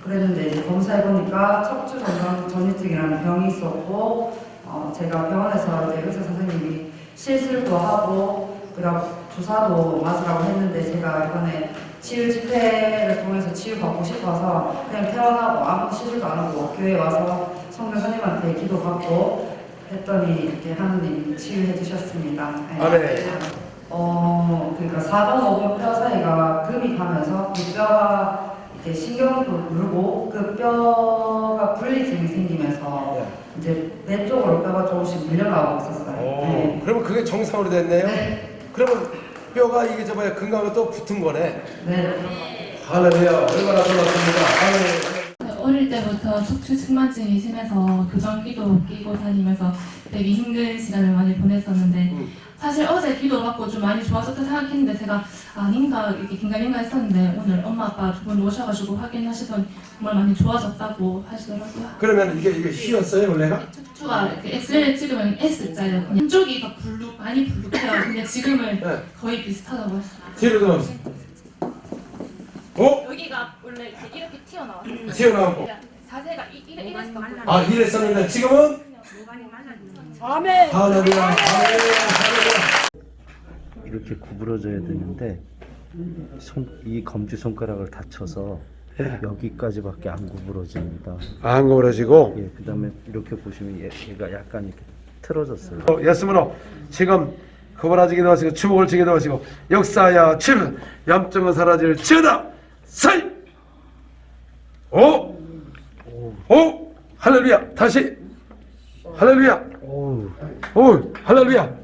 그랬는데 이제 검사해보니까 척추 전이증이라는 병이 있었고 제가 병원에서 이제 의사 선생님이 시술도 하고 그리고 주사도 맞으라고 했는데 제가 이번에 치유 집회를 통해서 치유받고 싶어서 그냥 퇴원하고 아무 시술도 안 하고 교회에 와서 성교사님한테 기도받고 했더니 이렇게 하느님 치유해 주셨습니다. 아멘. 그러니까 4번, 5번 뼈 사이가 금이 가면서 그 뼈가 이제 신경도 누르고 그 뼈가 분리증이 생기면서 이제 내 쪽으로 뼈가 조금씩 밀려나오고 있었어요. 네. 그러면 그게 정상으로 됐네요? 네. 그러면 뼈가 이게 저봐야 건강하게 또 붙은 거네. 네. 할렐루야 얼마나 놀랐습니다. 아멘. 어릴 때부터 척추 측만증이 심해서 교정기도 끼고 다니면서 되게 힘든 시간을 많이 보냈었는데 사실 어제 기도 받고 좀 많이 좋아졌다 생각했는데 제가 아닌가 이렇게 긴가민가 했었는데 오늘 엄마 아빠 두 분 오셔가지고 확인하시더니 정말 많이 좋아졌다고 하시더라고요. 그러면 이게 휘었어요 원래가? 척추가 이렇게 엑스레이를 찍으면 S자예요. 한쪽이 더 많이 불룩해요. 근데 지금은 네. 거의 비슷하다고 했어요. 뒤로 좀. 어? 여기가 원래 이렇게 튀어나왔어요. 튀어나오고. 자세가 이랬었거든요. 아 이랬었는데 지금은? 아멘. 할렐루야. 할렐루야. 이렇게 구부러져야 되는데 이 검지 손가락을 다쳐서 여기까지밖에 안 구부러집니다. 안 구부러지고 예, 그다음에 이렇게 보시면 얘가 약간 이렇게 틀어졌어요. 예수님으로 지금 구부러지기도 하시고 주먹을 쥐기도 하시고 역사야 치는 염증은 사라질 지어다 사이 오 할렐루야 다시 할렐루야 오 할렐루야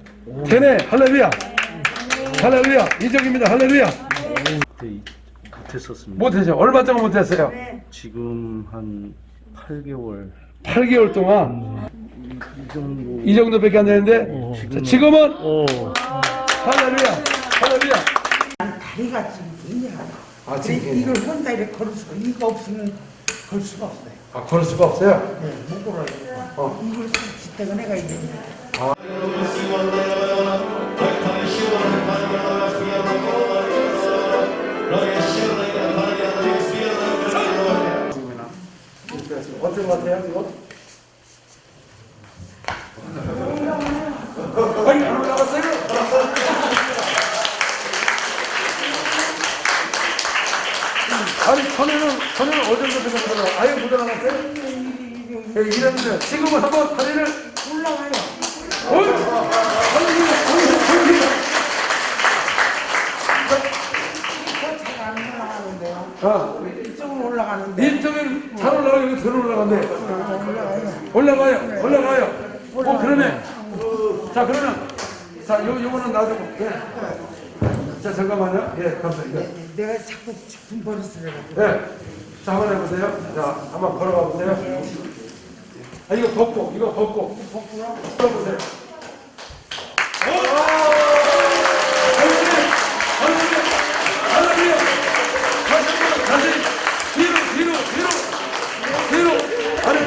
되네 할렐루야 할렐루야 이적입니다 할렐루야 그때 못했었습니다. 못했죠 얼마 동안 못했어요 지금 한 8개월 8개월 동안 이 정도. 이 정도밖에 안 되는데 자, 지금은 할렐루야 할렐루야 다리가 지금 굉장하다. 아, 그래, 지금 이걸 혼자 이렇게 걸을 수가, 이거 없으면 걸 수가 없어요. 아 걸을 수가 없어요 네, 못 걸어요. 이걸 지때가 내가 이제. 어떤 것 같아요 지금? 아니 안 올라갔어요? 아니 전에는 어제부터 그냥 아예 못 올라갔어요? 이랬는데 지금은 한번 다리를 올라가요. 자체가 안 올라가는데요. 이쪽으로 올라가는데. 이쪽은 잘 올라가요 여기 덜 올라간대 올라가요. 올라가요 그러네 자 그러면 자 요거는 놔두고 자 잠깐만요 감사합니다 내가 자꾸 짚은 버릇을 해가지고. 자 한번 해보세요 자 한번 걸어가 보세요 아 이거 벗고 걸어보세요 다시 뒤로 아니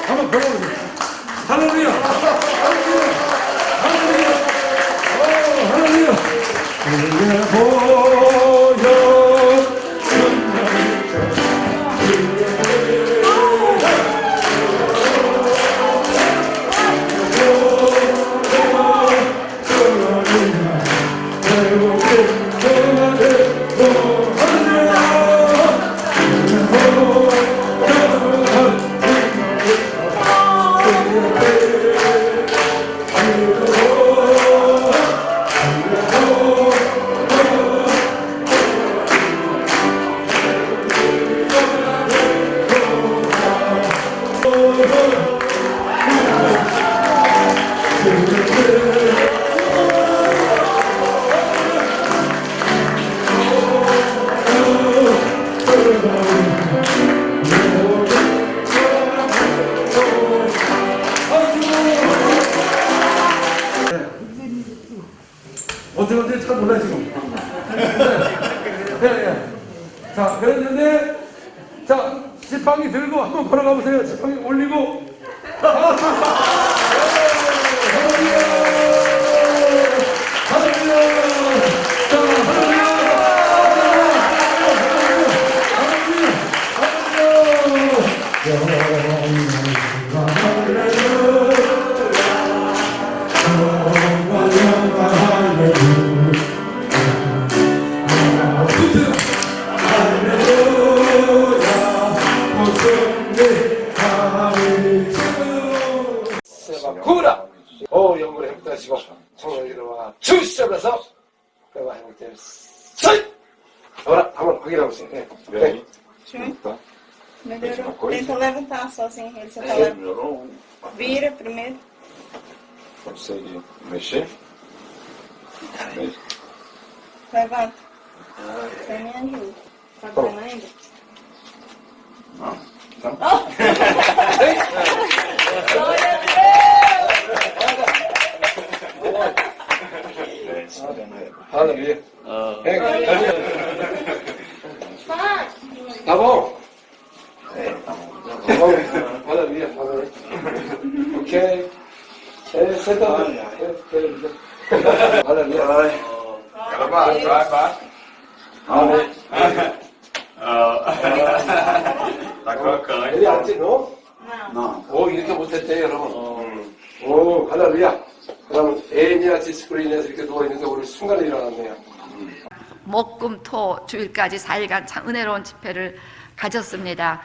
한번 걸어보세요 할렐루야 어떻게 잘 몰라 지금. 자 그랬는데 자 지팡이 들고 한번 걸어가 보세요. 지팡이 올리고. 구라 영구를 행복하시고 성령으로 주시옵소서. 그가 행복될 사이. 한번 확인해 보세요. 네. Melhorou. Tenta levantar só sem rede. Você fala. Vira primeiro. Consegue mexer? Levanta. Você me ajuda. Tá doendo ainda? 할렐루야. 나봉. 할렐루야. 오케이. 센터. 할렐루야. 아멘. 여기 앉지 너? 오 이렇게 못했대 여러분. 오 할렐루야. 그럼 애인이랑 스크린에서 이렇게 누워있는데 우리 순간에 일어났네요. 목금토 주일까지 4일간 참 은혜로운 집회를 가졌습니다.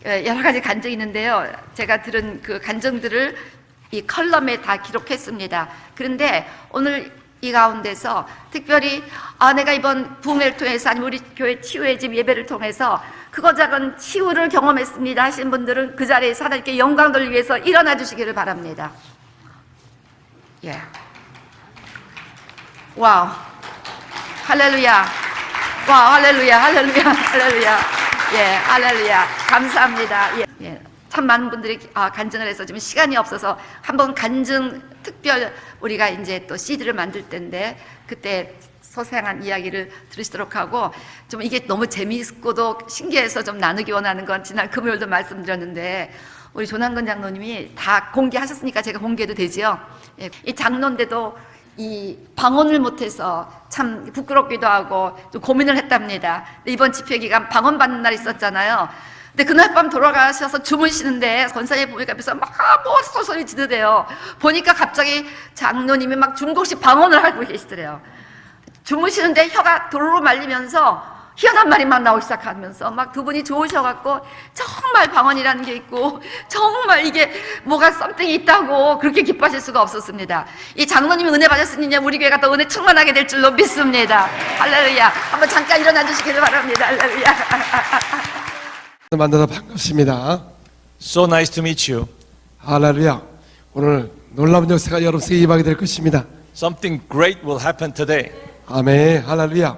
여러 가지 간증이 있는데요. 제가 들은 그 간증들을 이 컬럼에 다 기록했습니다. 그런데 오늘 이 가운데서 특별히 내가 이번 부흥회를 통해서 아니면 우리 교회 치유의 집 예배를 통해서 크고 작은 치유를 경험했습니다 하신 분들은 그 자리에서 하나님께 영광 돌리기 위해서 일어나 주시기를 바랍니다. 예. 와우. 할렐루야. 와, 할렐루야. 할렐루야. 할렐루야. 예, 할렐루야. 감사합니다. 예. 예. 참 많은 분들이 간증을 해서 지금 시간이 없어서 한번 간증 특별 우리가 이제 또 CD를 만들 때인데 그때 소생한 이야기를 들으시도록 하고 좀 이게 너무 재미있고도 신기해서 좀 나누기 원하는 건 지난 금요일도 말씀드렸는데 우리 조남근 장로님이 다 공개하셨으니까 제가 공개도 되지요. 예. 이 장로인데도 이 방언을 못해서 참 부끄럽기도 하고 좀 고민을 했답니다. 이번 집회 기간 방언 받는 날 있었잖아요. 근데 그날 밤 돌아가셔서 주무시는데 권사님 보니까 옆에서 막 소리 지르대요. 보니까 갑자기 장로님이 막 중국식 방언을 하고 계시더래요. 주무시는데 혀가 도로로 말리면서 희한한 말이 막 나오기 시작하면서 막 두 분이 좋으셔갖고 정말 방언이라는 게 있고 정말 이게 뭐가 썸띵이 있다고 그렇게 기뻐하실 수가 없었습니다. 이 장로님이 은혜 받았으니 우리 교회가 더 은혜 충만하게 될 줄로 믿습니다. 할렐루야. 한번 잠깐 일어나 주시기를 바랍니다. 할렐루야. 만나서 반갑습니다. So nice to meet you. 할렐루야. 오늘 놀라운 역사가 여러분에게 임하게 될 것입니다. Something great will happen today. 아멘. 할렐루야.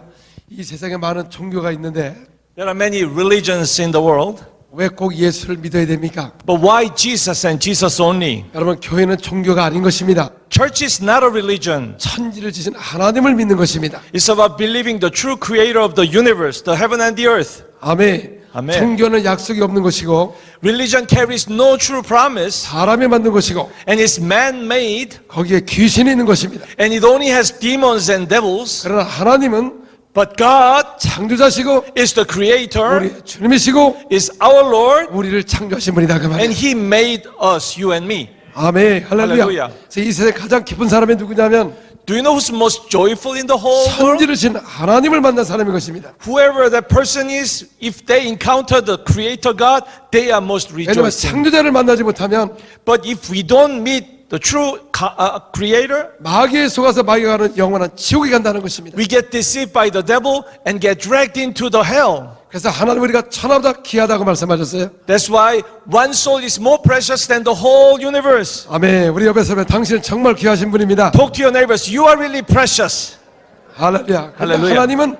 이 세상에 많은 종교가 있는데 There are many religions in the world. 왜 꼭 예수를 믿어야 됩니까? But why Jesus and Jesus only? 여러분 교회는 종교가 아닌 것입니다. Church is not a religion. 천지를 지신 하나님을 믿는 것입니다. It's about believing the true creator of the universe, the heaven and the earth. 아멘. 아멘. 종교는 약속이 없는 것이고 Religion carries no true promise 사람이 만든 것이고 and is man-made 거기에 귀신이 있는 것입니다. and it only has demons and devils. 그러나 하나님은 But God 창조자시고 is the creator, 우리 주님이시고 is our Lord, 우리를 창조하신 분이다 그 and 말이에요. He made us, you and me. 아멘. 할렐루야. 할렐루야. 그래서 이 세상에 가장 기쁜 사람이 누구냐면 Do you know who's most joyful in the whole world? 천지를 신 하나님을 만난 사람인 것입니다. Whoever that person is, if they encounter the Creator God, they are most 왜냐하면 rejoicing. 창조자를 만나지 못하면 But if we don't meet the true Creator, 마귀에 속아서 마귀가 가는 영원한 지옥에 간다는 것입니다. we get deceived by the devil and get dragged into the hell. 그래서 하나님 우리가 천하보다 귀하다고 말씀하셨어요. That's why one soul is more precious than the whole universe. 아멘. 우리 옆에 서면 당신은 정말 귀하신 분입니다. Talk to your neighbors. You are really precious. 할렐루야. 할렐루야. 하나님은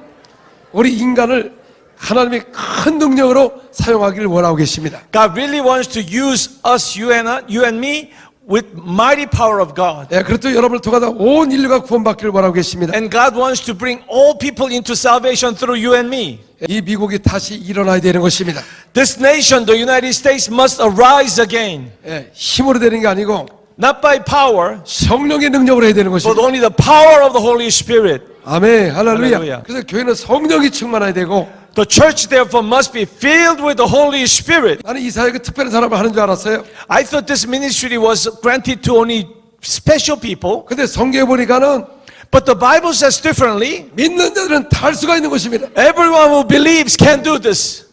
우리 인간을 하나님의 큰 능력으로 사용하기를 원하고 계십니다. God really wants to use us, you and me, with mighty power of God. 예, 그렇죠. 여러분을 통하여 온 인류가 구원받기를 원하고 계십니다. And God wants to bring all people into salvation through you and me. 이 미국이 다시 일어나야 되는 것입니다. This nation, the United States, must arise again. 예, 힘으로 되는 게 아니고 Not by power, 성령의 능력으로 해야 되는 but 것입니다. only the power of the Holy Spirit. 아멘. 할렐루야. 할렐루야. 그래서 교회는 성령이 충만해야 되고 The church, therefore, must be filled with the Holy Spirit. 나는 이 사역에 특별한 사람을 하는 줄 알았어요. I thought this ministry was granted to only special people, 근데 성경에 보니까는 but the Bible says differently. 믿는 자들은 다 할 수가 있는 것입니다. Everyone who believes can do this.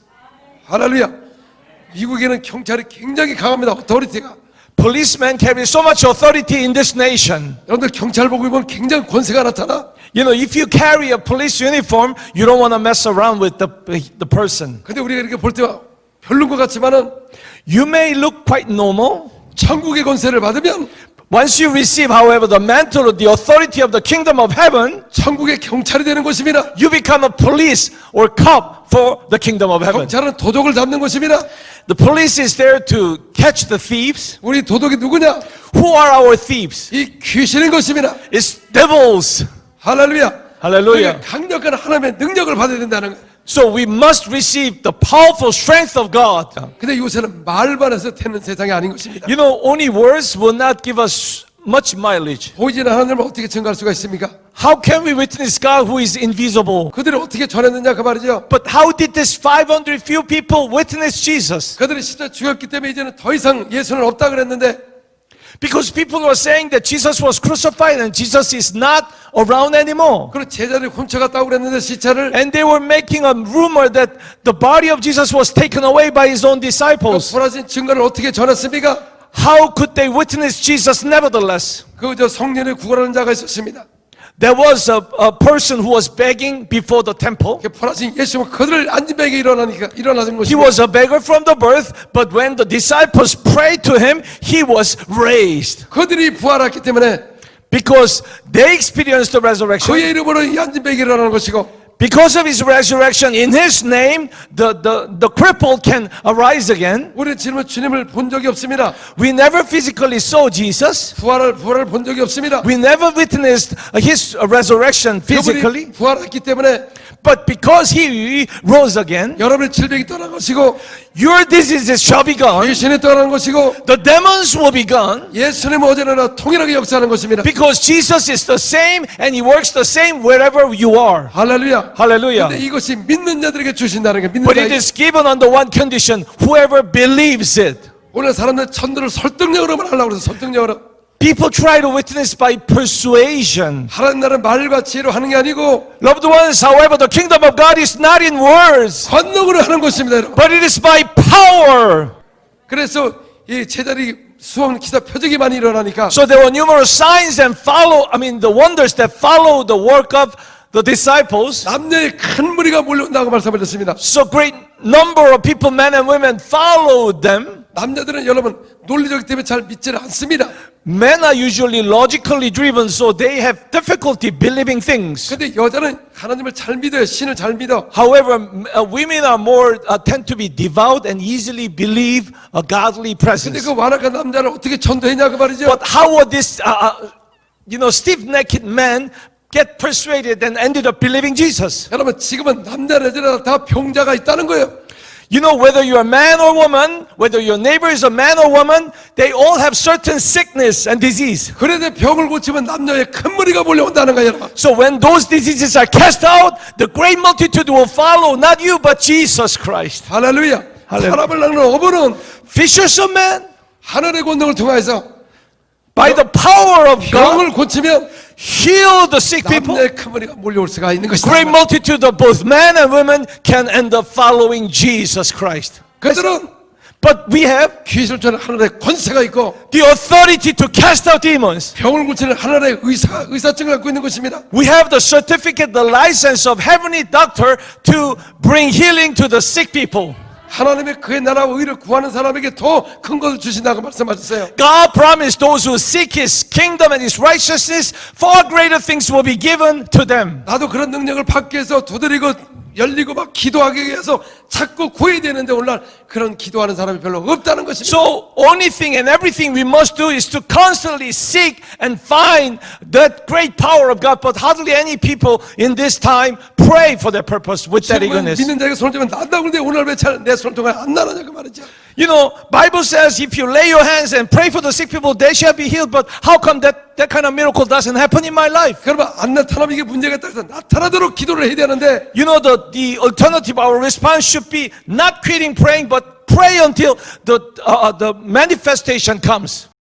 할렐루야. 미국에는 경찰이 굉장히 강합니다. 오토리티가. Policemen carry so much authority in this nation. 여러분들 경찰복을 입으면 굉장히 권세가 나타나. You know, if you carry a police uniform, you don't want to mess around with the person. 근데 우리가 이렇게 볼 때 별로인 것 같지만은 You may look quite normal, 천국의 권세를 받으면 Once you receive, however, the mantle of the authority of the kingdom of heaven, 천국의 경찰이 되는 것입니다. you become a police or cop for the kingdom of heaven. 경찰은 도둑을 잡는 것입니다. The police is there to catch the thieves. 우리 도둑이 누구냐? Who are our thieves? 이 귀신인 것입니다. It's devils. 할렐루야. Hallelujah. 그러니까 강력한 하나님의 능력을 받아야 된다는 거예요. So we must receive the powerful strength of God. 근데 요새는 말만 해서 되는 세상이 아닌 것입니다. You know, only words will not give us much mileage. 보이지 않는 하나님을 어떻게 증거할 수가 있습니까? How can we witness God who is invisible? 그들이 어떻게 전했느냐 그 말이죠. But how did this 500 few people witness Jesus? 그들이 진짜 죽였기 때문에 이제는 더 이상 예수는 없다 그랬는데 Because people were saying that Jesus was crucified and Jesus is not around anymore. 그리고 제자들이 훔쳐갔다고 그랬는데 시체를 And they were making a rumor that the body of Jesus was taken away by his own 그 disciples. 불화진 증거를 어떻게 전했습니까? How could they witness Jesus nevertheless? 그 저 성령을 구걸하는 자가 있었습니다. There was a person who was begging before the temple. 그 불화진 예수가 그들을 앉은백에 일어나는 He 것입니다. was a beggar from the birth, but when the disciples prayed to him, he was raised. 그들이 부활했기 때문에 Because they experienced the resurrection. 그의 이름으로 이 앉은백에 일어나는 것이고 Because of his resurrection, in his name, the crippled can arise again. 우리는 지금은 주님을 본 적이 없습니다. We never physically saw Jesus. 부활을 본 적이 없습니다. We never witnessed his resurrection physically. 그분이 부활했기 때문에 But because he rose again, 여러분의 질병이 떠난 것이고 your diseases shall be gone. 귀신이 떠난 것이고 The demons will be gone. 예수님 어제나 동일하게 역사하는 것입니다. Because Jesus is the same and he works the same wherever you are. 할렐루야. Hallelujah. 근데 이것이 믿는 자들에게 주신다는 게 믿는 But it 자. is given on the one condition, whoever believes it. 오늘 사람들 천도를 설득력으로만 하려고 그래서 설득력으로. People try to witness by persuasion. 하나님 나라는 말과 지혜로 하는 게 아니고 Loved ones, however, the kingdom of God is not in words, 권능으로 하는 것입니다, 여러분. but it is by power. 그래서 이 제자리 수원 기사 표적이 많이 일어나니까 So there were numerous signs and the wonders that follow the work of the disciples. 남녀의 큰 무리가 몰려온다고 말씀드렸습니다. So great number of people, men and women, followed them. 남자들은 여러분 논리적 때문에 잘 믿지를 않습니다. Men are usually logically driven, so they have difficulty believing things. 근데 여자는 하나님을 잘 믿어요. 신을 잘 믿어. However, women are more tend to be devout and easily believe a godly 근데 presence. 그 완악한 남자를 어떻게 전도했냐 그 말이죠. But how would this, stiff-necked man get persuaded and ended up believing Jesus? 여러분 지금은 남자 여자 다 병자가 있다는 거예요. You know, whether you're a man or woman, whether your neighbor is a man or woman, they all have certain sickness and disease. 그래도 병을 고치면 남녀의 큰 무리가 몰려온다는 거예요, 여러분. So when those diseases are cast out, the great multitude will follow, not you, but Jesus Christ. 할렐루야. 할렐루야. 사람을 낳는 어부는 Fishers of men, 하늘의 권능을 통해서 by the power of God, 병을 고치면 heal the sick people. 남녀의 큰 무리가 몰려올 수가 있는 것이다. Great multitude of both men and women can end up following Jesus Christ. 그들은 But we have 귀신을 쫓는 하늘의 권세가 있고 the authority to cast out demons. 병을 고치는 하늘의 의사증을 갖고 있는 것입니다. We have the certificate, the license of heavenly doctor to bring healing to the sick people. 하나님의 그의 나라와 의를 구하는 사람에게 더 큰 것을 주신다고 말씀하셨어요. God promised those who seek His kingdom and His righteousness, far greater things will be given to them. 나도 그런 능력을 받기 위해서 두드리고 열리고 막 기도하기 위해서 자꾸 구해야 되는데 오늘날 그런 기도하는 사람이 별로 없다는 것입니다. So only thing and everything we must do is to constantly seek and find that great power of God. But hardly any people in this time pray for their purpose with that 지금은 eagerness. 믿는 자에게 손을 들면 난다고 그러는데 오늘 왜 내 손을 통해 안 나느냐 그 말이죠. You know, Bible says if you lay your hands and pray for the sick people, they shall be healed. But how come that kind of miracle doesn't happen in my life? 그러면 안 나타나면 이게 문제가 있다 해서 나타나도록 기도를 해야 되는데 You know, the alternative, our response should be not quitting praying, but pray until the manifestation comes.